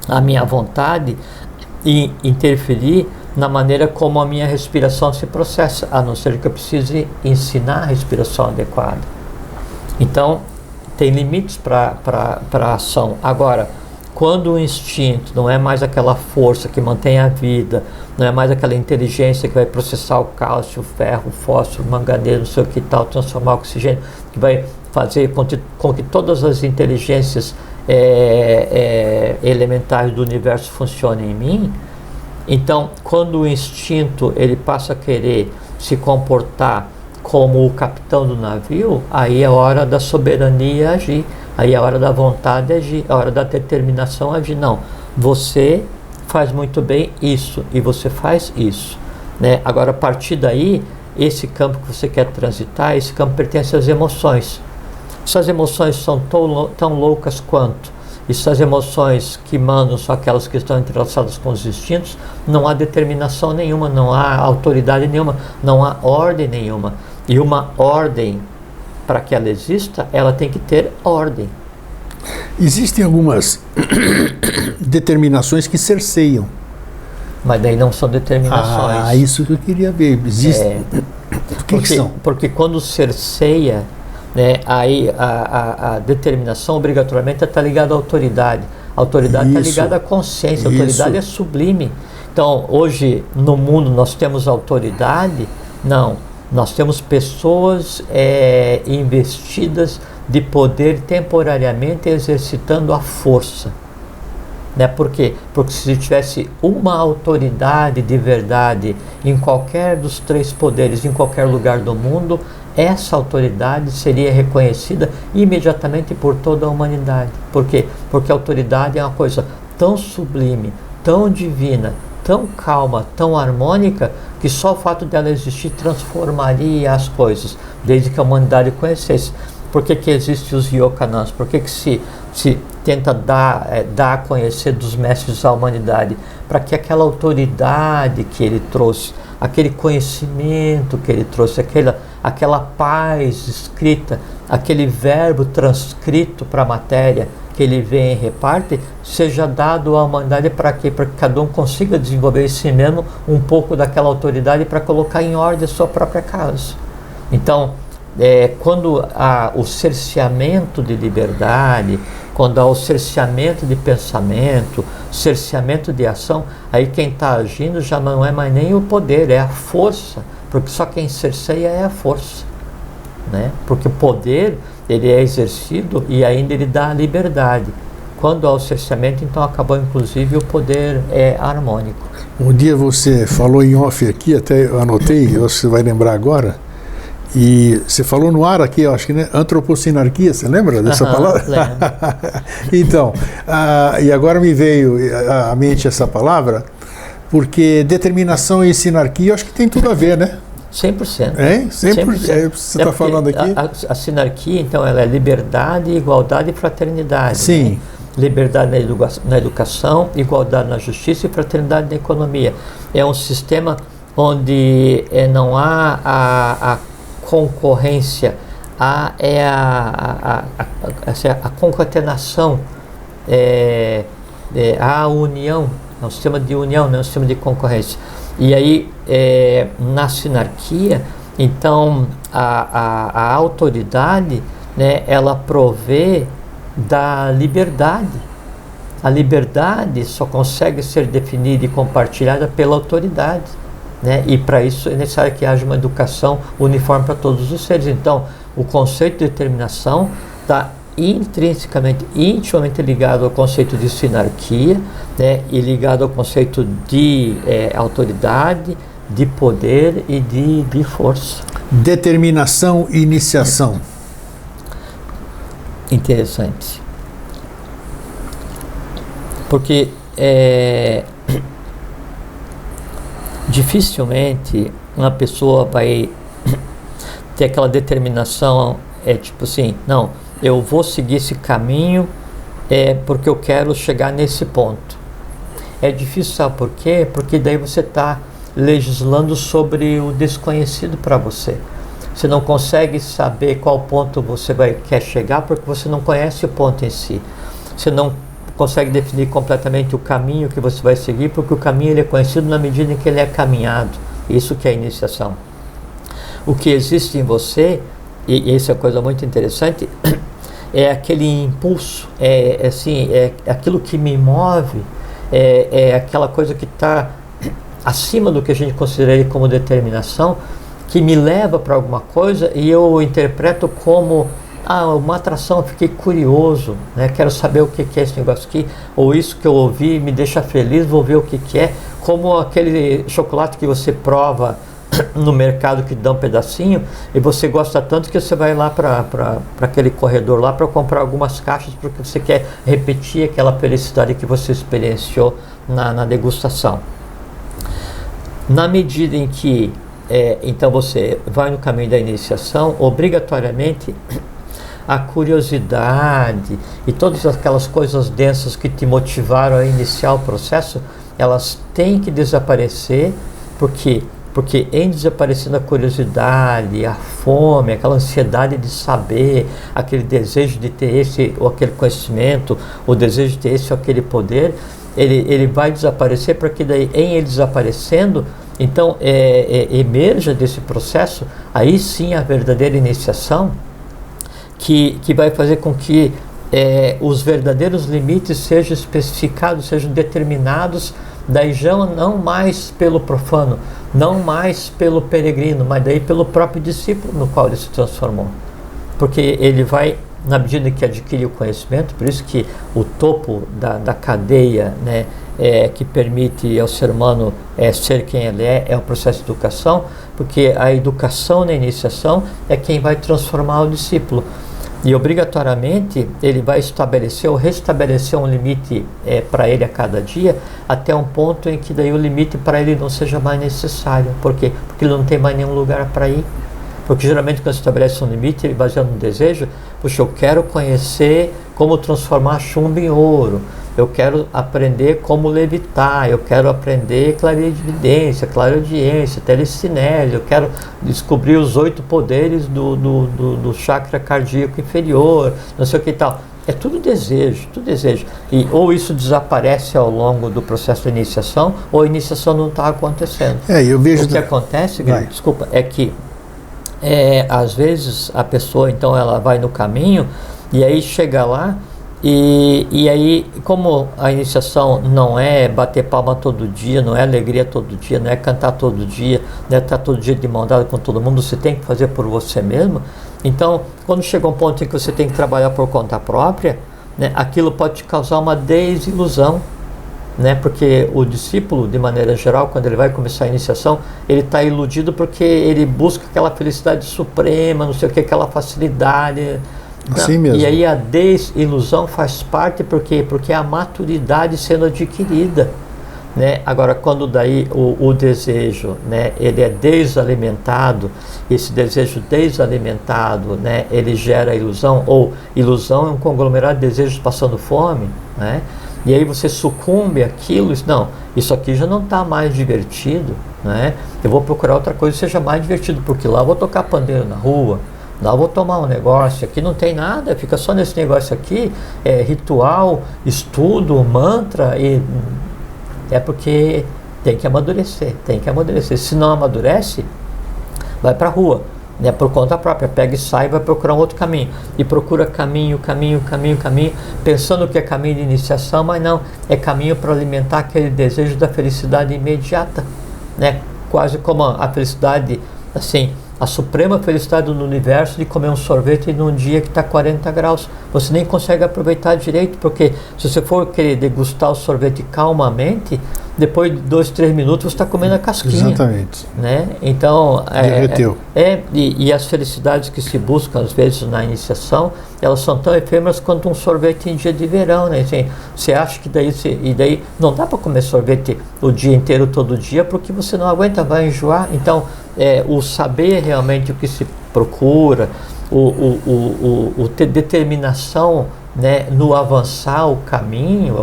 a minha vontade interferir na maneira como a minha respiração se processa, a não ser que eu precise ensinar a respiração adequada. Então, tem limites para a ação. Agora, quando o instinto não é mais aquela força que mantém a vida, não é mais aquela inteligência que vai processar o cálcio, o ferro, o fósforo, o manganês, não sei o que tal, transformar o oxigênio, que vai fazer com que todas as inteligências elementares do universo funcionem em mim. Então, quando o instinto ele passa a querer se comportar como o capitão do navio, aí é hora da soberania agir, aí é hora da vontade agir, é hora da determinação agir. Não, você faz muito bem isso e você faz isso, né? Agora, a partir daí, esse campo que você quer transitar, esse campo pertence às emoções. Se as emoções são tão loucas quanto, e se as emoções que mandam são aquelas que estão entrelaçadas com os instintos, não há determinação nenhuma, não há autoridade nenhuma, não há ordem nenhuma. E uma ordem, para que ela exista, ela tem que ter ordem. Existem algumas determinações que cerceiam. Mas daí não são determinações. Ah, isso que eu queria ver. Existem. O que são? Porque quando cerceia, né, aí a determinação obrigatoriamente está ligada à autoridade. A autoridade está ligada à consciência. A autoridade é sublime. Então, hoje, no mundo, nós temos autoridade? Não. Nós temos pessoas investidas de poder temporariamente exercitando a força. Né? Por quê? Porque se tivesse uma autoridade de verdade em qualquer dos três poderes, em qualquer lugar do mundo, essa autoridade seria reconhecida imediatamente por toda a humanidade. Por quê? Porque a autoridade é uma coisa tão sublime, tão divina, tão calma, tão harmônica, que só o fato dela existir transformaria as coisas, desde que a humanidade conhecesse. Por que existem os Yoganans? Por que se tenta dar a conhecer dos mestres à humanidade? Para que aquela autoridade que ele trouxe, aquele conhecimento que ele trouxe, aquela paz escrita, aquele verbo transcrito para a matéria que ele vem e reparte, seja dado à humanidade para quê? Para que cada um consiga desenvolver em si mesmo um pouco daquela autoridade para colocar em ordem a sua própria casa. Então, quando há o cerceamento de liberdade, quando há o cerceamento de pensamento, cerceamento de ação, aí quem está agindo já não é mais nem o poder, é a força, porque só quem cerceia é a força, né? Porque o poder ele é exercido e ainda ele dá a liberdade. Quando há o cerceamento, então acabou inclusive o poder harmônico. Um dia você falou em off aqui, até eu anotei, você vai lembrar agora, e você falou no ar aqui, eu acho que, né? Antroposinarquia, você lembra dessa palavra? Lembro. Então, e agora me veio à mente essa palavra, porque determinação e sinarquia, eu acho que tem tudo a ver, né? 100%. 100%. Você está falando aqui? A sinarquia, então, ela é liberdade, igualdade e fraternidade. Sim. Né? Liberdade na educação, igualdade na justiça e fraternidade na economia. É um sistema onde não há a concorrência, há a concatenação, a união, é um sistema de união, não é um sistema de concorrência. E aí, na sinarquia, então, a autoridade, né, ela provê da liberdade. A liberdade só consegue ser definida e compartilhada pela autoridade, né? E para isso é necessário que haja uma educação uniforme para todos os seres. Então, o conceito de determinação está intrinsecamente, intimamente ligado ao conceito de sinarquia, né? E ligado ao conceito de autoridade, de poder e de força. Determinação e iniciação. Interessante. Porque dificilmente uma pessoa vai ter aquela determinação, tipo assim, não, eu vou seguir esse caminho porque eu quero chegar nesse ponto. É difícil, sabe por quê? Porque daí você está legislando sobre o desconhecido para você. Você não consegue saber qual ponto você quer chegar porque você não conhece o ponto em si. Você não consegue definir completamente o caminho que você vai seguir porque o caminho ele é conhecido na medida em que ele é caminhado. Isso que é a iniciação. O que existe em você, e essa é uma coisa muito interessante, é aquele impulso, é aquilo que me move, é aquela coisa que está acima do que a gente consideraria como determinação, que me leva para alguma coisa e eu interpreto como uma atração, eu fiquei curioso, né? Quero saber o que é esse negócio aqui, ou isso que eu ouvi me deixa feliz, vou ver o que é, como aquele chocolate que você prova no mercado que dá um pedacinho e você gosta tanto que você vai lá para aquele corredor lá para comprar algumas caixas porque você quer repetir aquela felicidade que você experienciou na degustação. Na medida em que então você vai no caminho da iniciação, obrigatoriamente a curiosidade e todas aquelas coisas densas que te motivaram a iniciar o processo, elas têm que desaparecer, porque em desaparecendo a curiosidade, a fome, aquela ansiedade de saber, aquele desejo de ter esse ou aquele conhecimento, o desejo de ter esse ou aquele poder, ele vai desaparecer, porque daí em ele desaparecendo, então emerja desse processo, aí sim a verdadeira iniciação, que vai fazer com que os verdadeiros limites sejam especificados, sejam determinados, daí já não mais pelo profano, não mais pelo peregrino, mas daí pelo próprio discípulo no qual ele se transformou. Porque ele vai, na medida que adquire o conhecimento, por isso que o topo da cadeia, né, que permite ao ser humano ser quem ele é o processo de educação, porque a educação na iniciação é quem vai transformar o discípulo. E obrigatoriamente ele vai estabelecer ou restabelecer um limite para ele a cada dia, até um ponto em que daí o limite para ele não seja mais necessário. Por quê? Porque ele não tem mais nenhum lugar para ir. Porque geralmente quando se estabelece um limite, ele baseado no desejo, puxa, eu quero conhecer como transformar chumbo em ouro, eu quero aprender como levitar, eu quero aprender clarividência, clareaudiência, telecinese, eu quero descobrir os 8 poderes do chakra cardíaco inferior, não sei o que e tal. É tudo desejo, tudo desejo. E ou isso desaparece ao longo do processo de iniciação, ou a iniciação não está acontecendo. Eu vejo o que acontece, desculpa, é que às vezes a pessoa, então, ela vai no caminho e aí chega lá e aí, como a iniciação não é bater palma todo dia, não é alegria todo dia, não é cantar todo dia, não é estar todo dia de mão dada com todo mundo, você tem que fazer por você mesmo. Então, quando chega um ponto em que você tem que trabalhar por conta própria, né, aquilo pode te causar uma desilusão, né, porque o discípulo, de maneira geral, quando ele vai começar a iniciação, ele está iludido porque ele busca aquela felicidade suprema, não sei o que, aquela facilidade. Assim mesmo. E aí a desilusão faz parte porque é a maturidade sendo adquirida, né? Agora, quando daí o desejo, né, ele é desalimentado, esse desejo desalimentado, né, ele gera ilusão, ou ilusão é um conglomerado de desejos passando fome, né? E aí você sucumbe àquilo, não, isso aqui já não está mais divertido, né? Eu vou procurar outra coisa que seja mais divertido, porque lá eu vou tocar pandeiro na rua, lá eu vou tomar um negócio, aqui não tem nada, fica só nesse negócio aqui, ritual, estudo, mantra, e é porque tem que amadurecer, se não amadurece, vai para a rua, né, por conta própria, pega e sai, vai procurar um outro caminho, e procura caminho, pensando que é caminho de iniciação, mas não, é caminho para alimentar aquele desejo da felicidade imediata, né, quase como a felicidade, assim, a suprema felicidade do universo de comer um sorvete num dia que está 40 graus. Você nem consegue aproveitar direito, porque se você for querer degustar o sorvete calmamente, depois de 2, 3 minutos você está comendo a casquinha. Exatamente. Né? Então, derreteu. E as felicidades que se buscam, às vezes, na iniciação, elas são tão efêmeras quanto um sorvete em dia de verão. Né? Assim, você acha que daí não dá para comer sorvete o dia inteiro, todo dia, porque você não aguenta, vai enjoar. Então, o saber realmente o que se procura, o ter determinação, né, no avançar o caminho,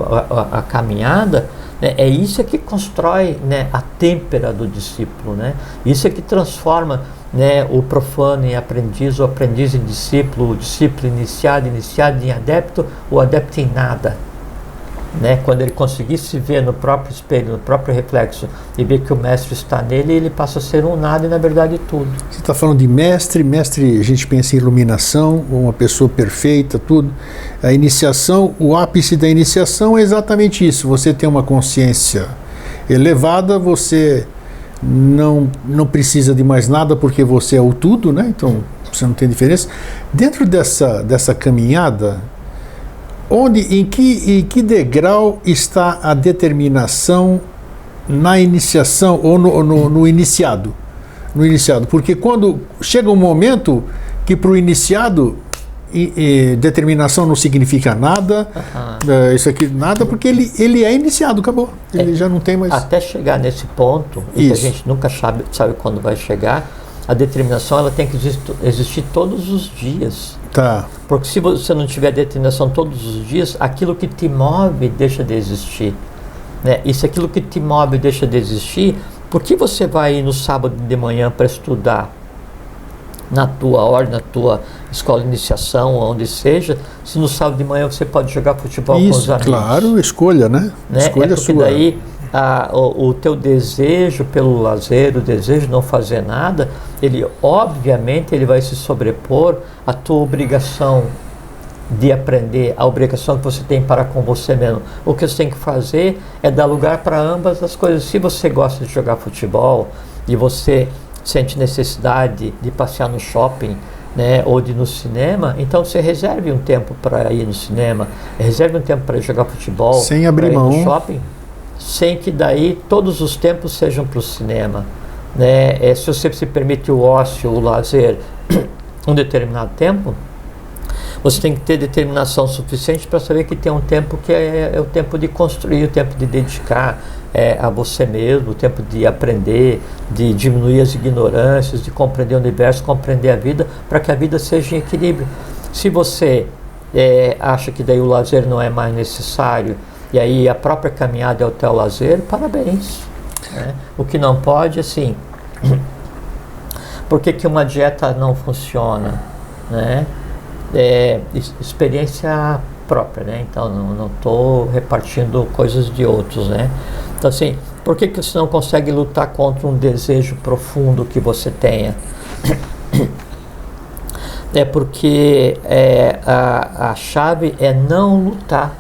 a caminhada, né? É isso que constrói, né, a têmpera do discípulo, né? Isso é que transforma, né, o profano em aprendiz, o aprendiz em discípulo, o discípulo iniciado em adepto, o adepto em nada. Né? Quando ele conseguir se ver no próprio espelho, no próprio reflexo e ver que o mestre está nele, ele passa a ser um nada e na verdade tudo. Você está falando de mestre, a gente pensa em iluminação, uma pessoa perfeita, tudo. A iniciação, o ápice da iniciação é exatamente isso. Você tem uma consciência elevada, você não precisa de mais nada porque você é o tudo, né? Então você não tem diferença. Dentro dessa caminhada, em que degrau está a determinação na iniciação ou no iniciado? No iniciado, porque quando chega um momento que para o iniciado determinação não significa nada, isso aqui nada, porque ele é iniciado, acabou. Ele já não tem mais. Até chegar nesse ponto, e que a gente nunca sabe quando vai chegar, a determinação ela tem que existir todos os dias. Tá. Porque se você não tiver determinação todos os dias, aquilo que te move deixa de existir. Né? E se aquilo que te move deixa de existir, por que você vai ir no sábado de manhã para estudar na tua ordem, na tua escola de iniciação, onde seja, se no sábado de manhã você pode jogar futebol com os amigos? Claro, escolha, né? Escolha porque sua. Daí o teu desejo pelo lazer, o desejo de não fazer nada, ele obviamente ele vai se sobrepor à tua obrigação de aprender, a obrigação que você tem para com você mesmo. O que você tem que fazer é dar lugar para ambas as coisas. Se você gosta de jogar futebol e você sente necessidade de passear no shopping, né, ou de ir no cinema, então você reserve um tempo para ir no cinema, reserve um tempo para ir jogar futebol, sem abrir mão, no shopping, sem que daí todos os tempos sejam para o cinema, né? Se você se permite o ócio, o lazer, um determinado tempo, você tem que ter determinação suficiente para saber que tem um tempo que é o tempo de construir, o tempo de dedicar a você mesmo, o tempo de aprender, de diminuir as ignorâncias, de compreender o universo, compreender a vida, para que a vida seja em equilíbrio. Se você acha que daí o lazer não é mais necessário, e aí a própria caminhada é o teu lazer, parabéns. Né? O que não pode, assim, por que uma dieta não funciona? Né? Experiência própria, né? Então não estou repartindo coisas de outros, né? Então assim, por que você não consegue lutar contra um desejo profundo que você tenha? É porque a chave é não lutar.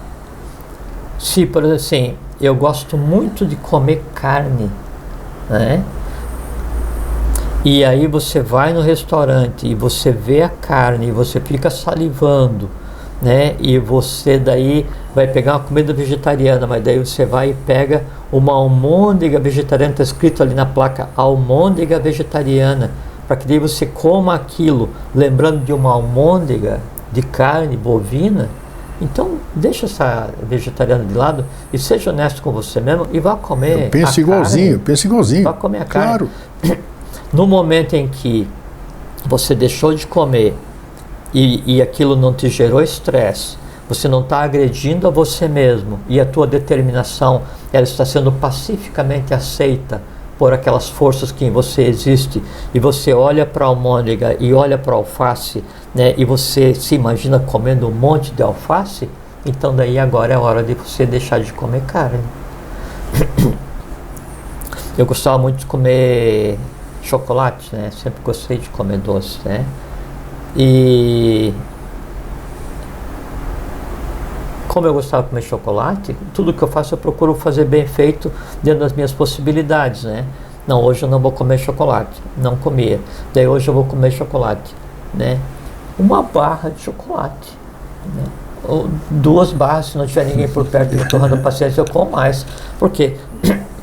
Se, por exemplo, assim, eu gosto muito de comer carne, né? E aí você vai no restaurante e você vê a carne e você fica salivando, né? E você daí vai pegar uma comida vegetariana, mas daí você vai e pega uma almôndega vegetariana, está escrito ali na placa, almôndega vegetariana, para que daí você coma aquilo, lembrando de uma almôndega de carne bovina. Então, deixa essa vegetariana de lado e seja honesto com você mesmo e vá comer eu penso igualzinho. Vá comer a claro. carne. No momento em que você deixou de comer e aquilo não te gerou estresse, você não está agredindo a você mesmo e a tua determinação ela está sendo pacificamente aceita por aquelas forças que em você existe, e você olha para a almôndega e olha para a alface, né, e você se imagina comendo um monte de alface, então daí agora é a hora de você deixar de comer carne. Eu gostava muito de comer chocolate, né? Sempre gostei de comer doce, né? E como eu gostava de comer chocolate, tudo que eu faço eu procuro fazer bem feito dentro das minhas possibilidades, né? Não, hoje eu não vou comer chocolate, não comia. Daí hoje eu vou comer chocolate, né? Uma barra de chocolate, né? Ou 2 barras, se não tiver ninguém por perto me tornando paciência, eu como mais. Por quê?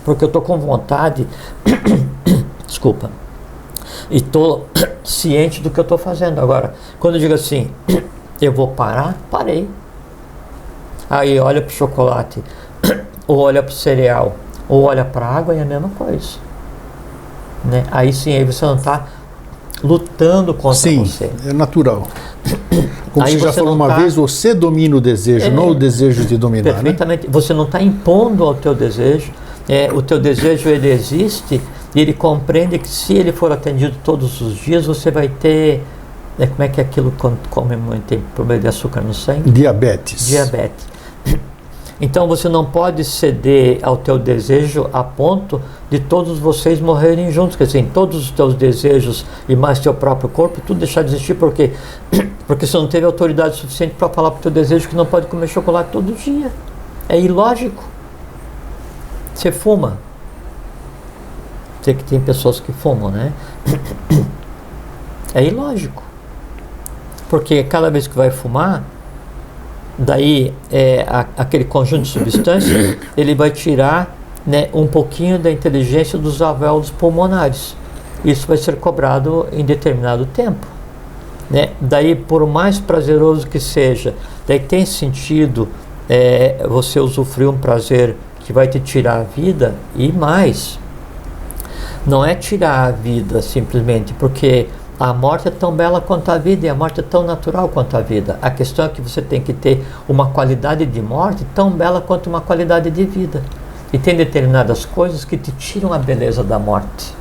Porque eu tô com vontade desculpa, e estou ciente do que eu estou fazendo. Agora, quando eu digo assim, eu vou parar, parei. Aí olha para o chocolate, ou olha para o cereal, ou olha para a água, e é a mesma coisa, né? Aí sim, aí você não está lutando contra você. É natural. Como Aí você já falou uma vez, você domina o desejo, não o desejo de dominar. Perfeitamente. Né? Você não está impondo ao teu desejo. O teu desejo, ele existe e ele compreende que se ele for atendido todos os dias, você vai ter... como é que é aquilo quando come muito, tem problema de açúcar no sangue? Diabetes. Então você não pode ceder ao teu desejo a ponto de todos vocês morrerem juntos. Quer dizer, todos os teus desejos e mais teu próprio corpo, tudo deixar de existir. Por quê? Porque você não teve autoridade suficiente para falar para o teu desejo que não pode comer chocolate todo dia. É ilógico. Você fuma. Sei que tem pessoas que fumam, né? É ilógico. Porque cada vez que vai fumar, daí aquele conjunto de substâncias, ele vai tirar, né, um pouquinho da inteligência dos alvéolos pulmonares. Isso vai ser cobrado em determinado tempo, né? Daí, por mais prazeroso que seja, daí tem sentido você usufruir um prazer que vai te tirar a vida. E mais, não é tirar a vida simplesmente porque a morte é tão bela quanto a vida e a morte é tão natural quanto a vida. A questão é que você tem que ter uma qualidade de morte tão bela quanto uma qualidade de vida. E tem determinadas coisas que te tiram a beleza da morte,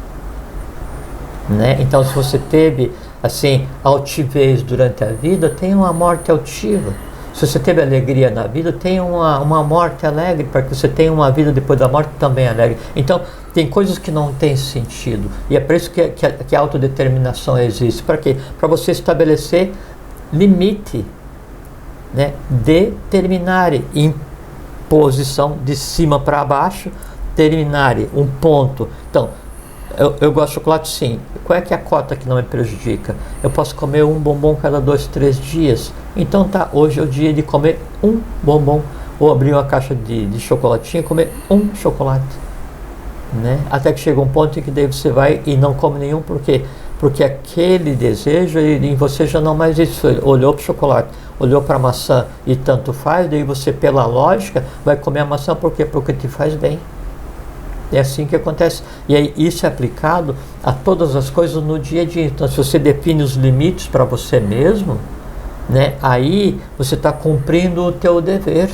né? Então, se você teve assim altivez durante a vida, tem uma morte altiva. Se você teve alegria na vida, tem uma morte alegre, para que você tenha uma vida depois da morte também alegre. Então, tem coisas que não têm sentido. E é por isso que a autodeterminação existe. Para quê? Para você estabelecer limite, né? Determinare em posição de cima para baixo, terminare um ponto. Então, eu gosto de chocolate, sim. Qual é que é a cota que não me prejudica? Eu posso comer um bombom cada 2, 3 dias. Então tá, hoje é o dia de comer um bombom. Ou abrir uma caixa de chocolatinho e comer um chocolate, né? Até que chega um ponto em que daí você vai e não come nenhum. Por quê? Porque aquele desejo em você já não mais existe. Você olhou para o chocolate, olhou para a maçã e tanto faz. Daí você, pela lógica, vai comer a maçã. Por quê? Porque te faz bem. É assim que acontece. E aí isso é aplicado a todas as coisas no dia a dia. Então, se você define os limites para você mesmo, né, aí você está cumprindo o teu dever.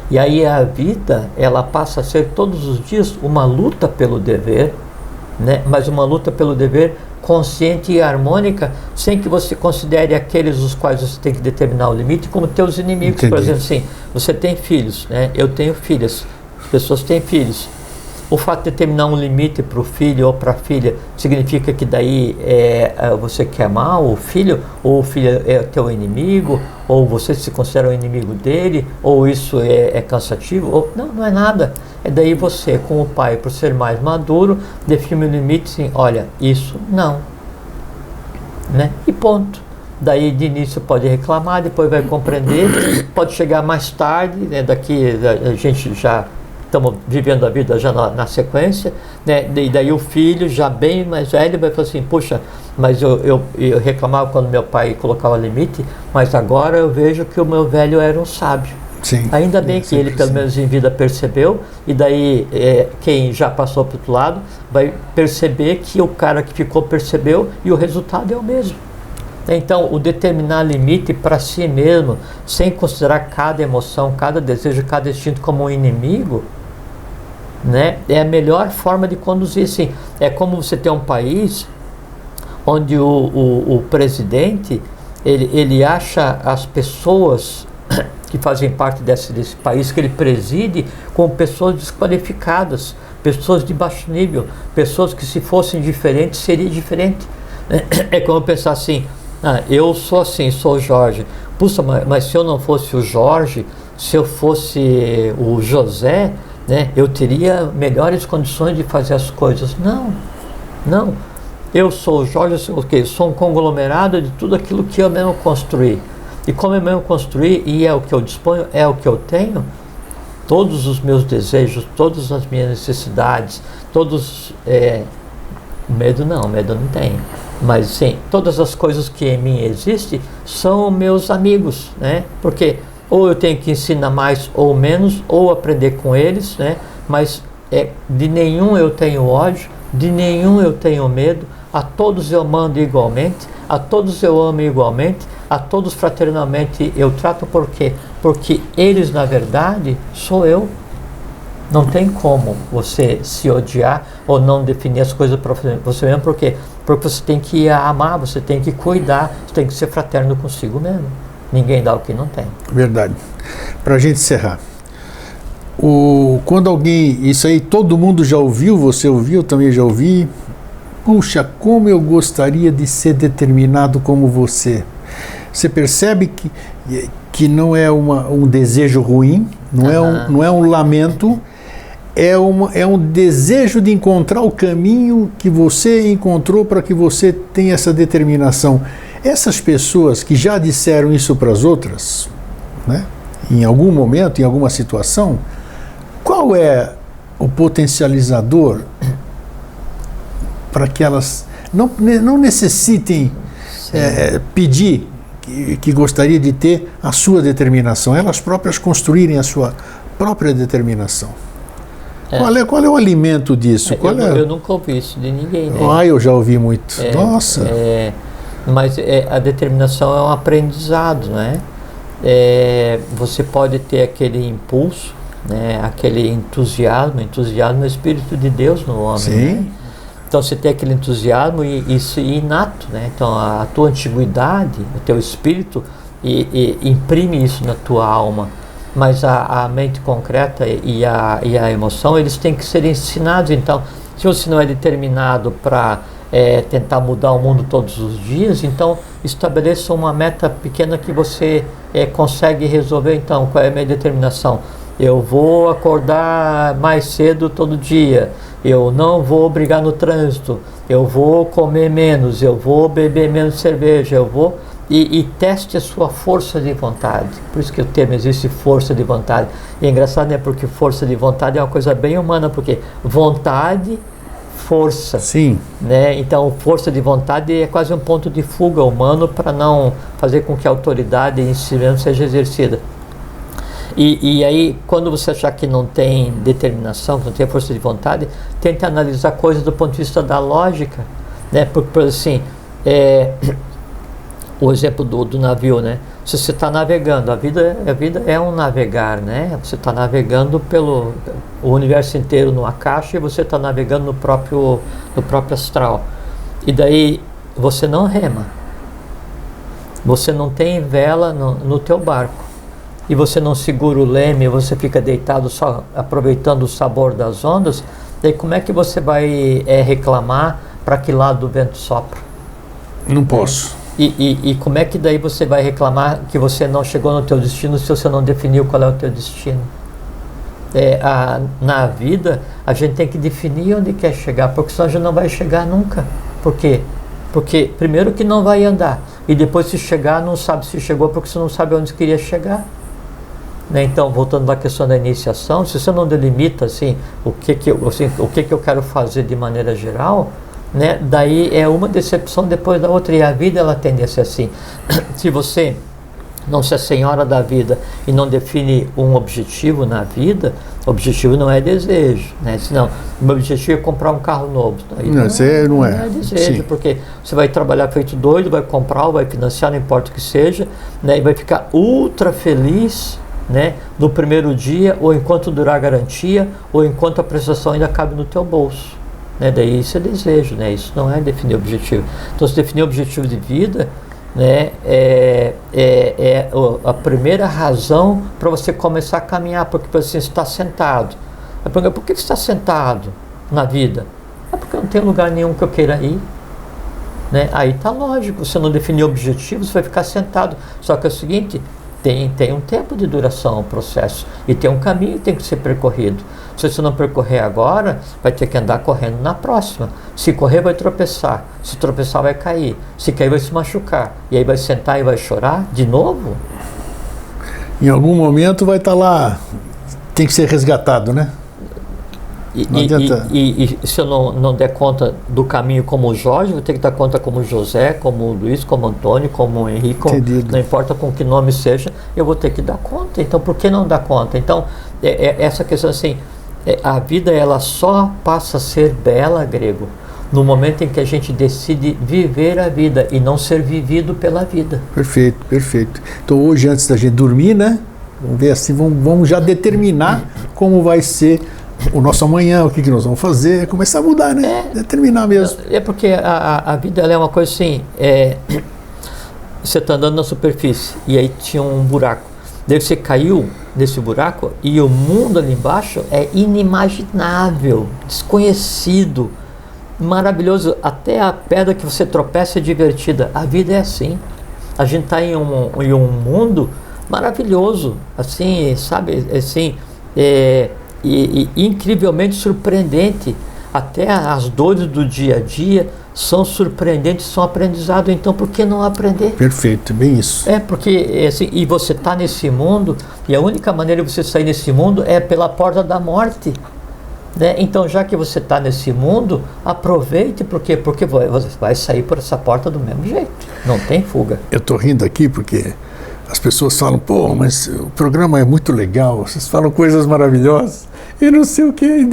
E aí a vida, ela passa a ser todos os dias uma luta pelo dever, né, mas uma luta pelo dever consciente e harmônica, sem que você considere aqueles os quais você tem que determinar o limite como teus inimigos. Entendi. Por exemplo, assim, você tem filhos, né, eu tenho filhas. Pessoas têm filhos. O fato de determinar um limite para o filho ou para a filha significa que daí você quer mal o filho, ou o filho é teu inimigo, ou você se considera o inimigo dele, ou isso é cansativo, ou não é nada. É daí você, com o pai, por ser mais maduro, define o limite assim, olha, isso não, né? E ponto. Daí de início pode reclamar, depois vai compreender, pode chegar mais tarde, né? Daqui a gente já estamos vivendo a vida já na sequência, né? E daí o filho já bem mais velho vai falar assim, puxa, mas eu reclamava quando meu pai colocava limite, mas agora eu vejo que o meu velho era um sábio. Sim, ainda bem que ele pelo menos em vida percebeu, e daí quem já passou para o outro lado vai perceber que o cara que ficou percebeu e o resultado é o mesmo. Então, o determinar limite para si mesmo, sem considerar cada emoção, cada desejo, cada instinto como um inimigo, né, é a melhor forma de conduzir. Assim, é como você ter um país onde o presidente ele acha as pessoas que fazem parte desse país que ele preside como pessoas desqualificadas, pessoas de baixo nível, pessoas que se fossem diferentes seria diferente. É como pensar assim, eu sou assim, sou o Jorge. Puxa, mas se eu não fosse o Jorge, se eu fosse o José, né, eu teria melhores condições de fazer as coisas. Não. Eu sou o Jorge, eu sou o quê? Eu sou um conglomerado de tudo aquilo que eu mesmo construí. E como eu mesmo construí, e é o que eu disponho, é o que eu tenho, todos os meus desejos, todas as minhas necessidades, todos... medo não tenho. Mas sim, todas as coisas que em mim existem são meus amigos, né? Porque ou eu tenho que ensinar mais ou menos, ou aprender com eles, né? Mas de nenhum eu tenho ódio, de nenhum eu tenho medo, a todos eu mando igualmente, a todos eu amo igualmente, a todos fraternalmente eu trato. Por quê? Porque eles, na verdade, sou eu. Não tem como você se odiar ou não definir as coisas para você mesmo. Por quê? Porque você tem que amar, você tem que cuidar, você tem que ser fraterno consigo mesmo. Ninguém dá o que não tem. Verdade. Para a gente encerrar. Quando alguém... Isso aí todo mundo já ouviu, você ouviu, eu também já ouvi. Puxa, como eu gostaria de ser determinado como você. Você percebe que não é um desejo ruim, não é um lamento, é um desejo de encontrar o caminho que você encontrou para que você tenha essa determinação. Essas pessoas que já disseram isso para as outras, né, em algum momento, em alguma situação, qual é o potencializador para que elas não necessitem pedir que gostaria de ter a sua determinação, elas próprias construírem a sua própria determinação? Qual é o alimento disso? Eu nunca ouvi isso de ninguém, né? Eu já ouvi muito. Nossa! Mas a determinação é um aprendizado, né? Você pode ter aquele impulso, né? Aquele entusiasmo é o Espírito de Deus no homem. Sim. Né? Então você tem aquele entusiasmo e isso é inato, né? Então a tua antiguidade, o teu espírito imprime isso na tua alma. Mas a mente concreta e a emoção, eles têm que ser ensinados. Então, se você não é determinado para tentar mudar o mundo todos os dias, então estabeleça uma meta pequena que você consegue resolver. Então, qual é a minha determinação? Eu vou acordar mais cedo todo dia, eu não vou brigar no trânsito, eu vou comer menos, eu vou beber menos cerveja, eu vou... E teste a sua força de vontade. Por isso que o termo existe, força de vontade. E é engraçado, né? Porque força de vontade é uma coisa bem humana, porque vontade, força. Sim. Né? Então, força de vontade é quase um ponto de fuga humano para não fazer com que a autoridade em si mesmo seja exercida. E aí, quando você achar que não tem determinação, que não tem força de vontade, tente analisar coisas do ponto de vista da lógica. Né? Porque assim... O exemplo do navio, né? Se você está navegando, a vida é um navegar, né? Você está navegando pelo universo inteiro numa caixa e você está navegando no próprio astral. E daí você não rema, você não tem vela no teu barco e você não segura o leme, você fica deitado só aproveitando o sabor das ondas. Daí como é que você vai reclamar para que lado o vento sopra? Não posso. E como é que daí você vai reclamar que você não chegou no teu destino se você não definiu qual é o teu destino? Na vida, a gente tem que definir onde quer chegar, porque senão a gente não vai chegar nunca. Por quê? Porque primeiro que não vai andar, e depois se chegar, não sabe se chegou porque você não sabe onde queria chegar. Né? Então, voltando à questão da iniciação, se você não delimita assim, o que eu quero fazer de maneira geral, né? Daí é uma decepção depois da outra, e a vida ela tende a ser assim. Se você não se é senhora da vida e não define um objetivo na vida, objetivo não é desejo, né? Senão, o meu objetivo é comprar um carro novo. Aí não é desejo. Sim. Porque você vai trabalhar feito doido, vai comprar, vai financiar, não importa o que seja, né? E vai ficar ultra feliz, né? No primeiro dia, ou enquanto durar a garantia, ou enquanto a prestação ainda cabe no teu bolso. Né? Daí isso é desejo, né? Isso não é definir objetivo. Então, se definir objetivo de vida, né, é a primeira razão para você começar a caminhar, porque você está sentado. Por que você está sentado na vida? Porque não tem lugar nenhum que eu queira ir. Né? Aí está lógico, você não definir objetivo, você vai ficar sentado. Só que é o seguinte, tem um tempo de duração o processo, e tem um caminho que tem que ser percorrido. Se você não percorrer agora, vai ter que andar correndo na próxima. Se correr, vai tropeçar. Se tropeçar, vai cair. Se cair, vai se machucar. E aí vai sentar e vai chorar de novo? Em algum momento vai estar lá, tem que ser resgatado, né? E se eu não der conta do caminho como o Jorge, vou ter que dar conta como o José, como o Luiz, como o Antônio, como o Henrique, não importa com que nome seja, eu vou ter que dar conta. Então, por que não dar conta? Então, essa questão assim, a vida ela só passa a ser bela, grego, no momento em que a gente decide viver a vida e não ser vivido pela vida. Perfeito, perfeito. Então hoje, antes da gente dormir, né? Vamos ver assim, vamos já determinar como vai ser o nosso amanhã, o que nós vamos fazer, começar a mudar, né? Determinar mesmo. É porque a vida ela é uma coisa assim, você está andando na superfície e aí tinha um buraco. Daí você caiu nesse buraco e o mundo ali embaixo é inimaginável, desconhecido, maravilhoso. Até a pedra que você tropeça é divertida. A vida é assim. A gente está em um mundo maravilhoso, assim, sabe, assim, e incrivelmente surpreendente. Até as dores do dia a dia são surpreendentes, são aprendizado. Então, por que não aprender? Perfeito, bem isso. Porque assim, e você está nesse mundo, e a única maneira de você sair desse mundo é pela porta da morte, né? Então, já que você está nesse mundo, aproveite, porque você vai sair por essa porta do mesmo jeito. Não tem fuga. Eu estou rindo aqui porque as pessoas falam, pô, mas o programa é muito legal, vocês falam coisas maravilhosas. Eu não sei o que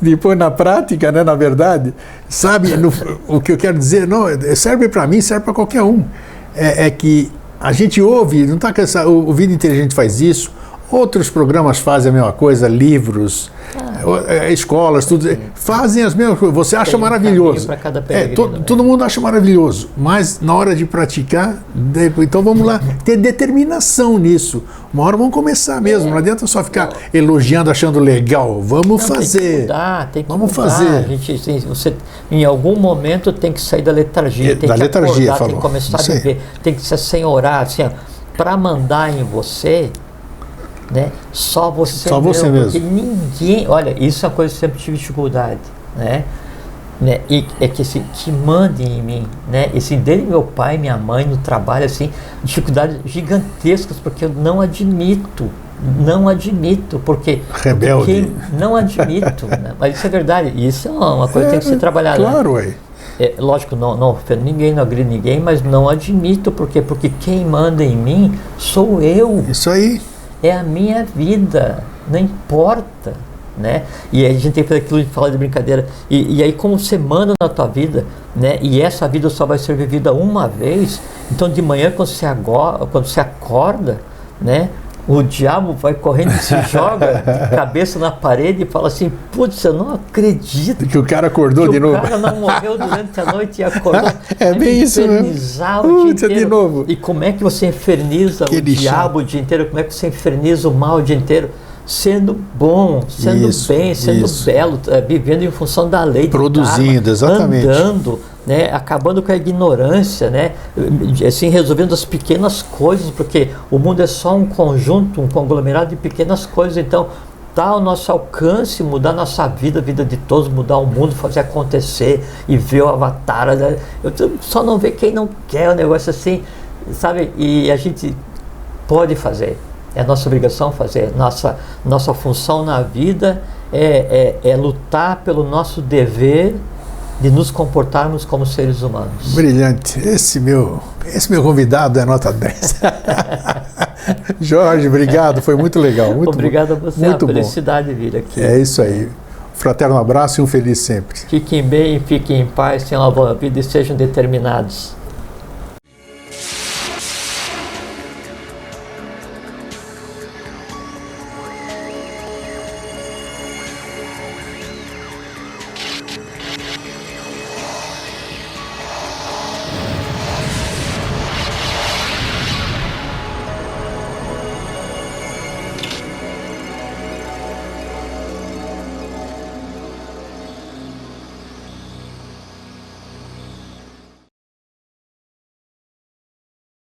depois na prática, né, na verdade, sabe, o que eu quero dizer, não, serve para mim, serve para qualquer um. É que a gente ouve, não está cansado, o Vida Inteligente faz isso, outros programas fazem a mesma coisa, livros, escolas, tudo, fazem as mesmas coisas, você acha maravilhoso. Todo mundo acha maravilhoso, mas na hora de praticar, então vamos lá, ter determinação nisso. Uma hora vamos começar mesmo, não adianta só ficar elogiando, achando legal, vamos fazer. Tem que vamos mudar. fazer. Você, em algum momento, tem que sair da letargia, tem que acordar, tem que começar a viver, tem que ser sem orar, assim, para mandar em você, né? Só você mesmo. Porque ninguém, olha, isso é uma coisa que eu sempre tive dificuldade, né? E é que assim, que mandem em mim, né? Assim, dele meu pai e minha mãe no trabalho, assim, dificuldades gigantescas, porque eu não admito, porque rebelde, não admito, né? Mas isso é verdade, isso é uma coisa que tem que ser trabalhada. Claro, né? Lógico, não ofendo ninguém, não agrido ninguém, mas não admito, porque quem manda em mim sou eu. Isso aí. É a minha vida, não importa, né? E aí a gente tem que fazer aquilo de falar de brincadeira. E aí como você manda na tua vida, né? E essa vida só vai ser vivida uma vez. Então de manhã quando você acorda, né? O diabo vai correndo e se joga de cabeça na parede e fala assim, putz, eu não acredito que o cara acordou de novo. O cara não morreu durante a noite e acordou. É bem isso mesmo. O dia inteiro. De novo. E como é que você inferniza o diabo o dia inteiro? Como é que você inferniza o mal o dia inteiro? Sendo bom, sendo bem, sendo belo, vivendo em função da lei. Produzindo, exatamente. Andando, né, acabando com a ignorância, né, assim, resolvendo as pequenas coisas, porque o mundo é só um conjunto, um conglomerado de pequenas coisas. Então, está ao nosso alcance mudar nossa vida, a vida de todos, mudar o mundo, fazer acontecer e ver o avatar. Né? Eu só não vê quem não quer o negócio assim, sabe? E a gente pode fazer. É nossa obrigação fazer. Nossa função na vida é lutar pelo nosso dever de nos comportarmos como seres humanos. Brilhante. Esse meu convidado é nota 10. Jorge, obrigado. Foi muito legal. Obrigado a você. Muito felicidade de vir aqui. É isso aí. Fraterno abraço e um feliz sempre. Fiquem bem, fiquem em paz, tenham uma boa vida e sejam determinados.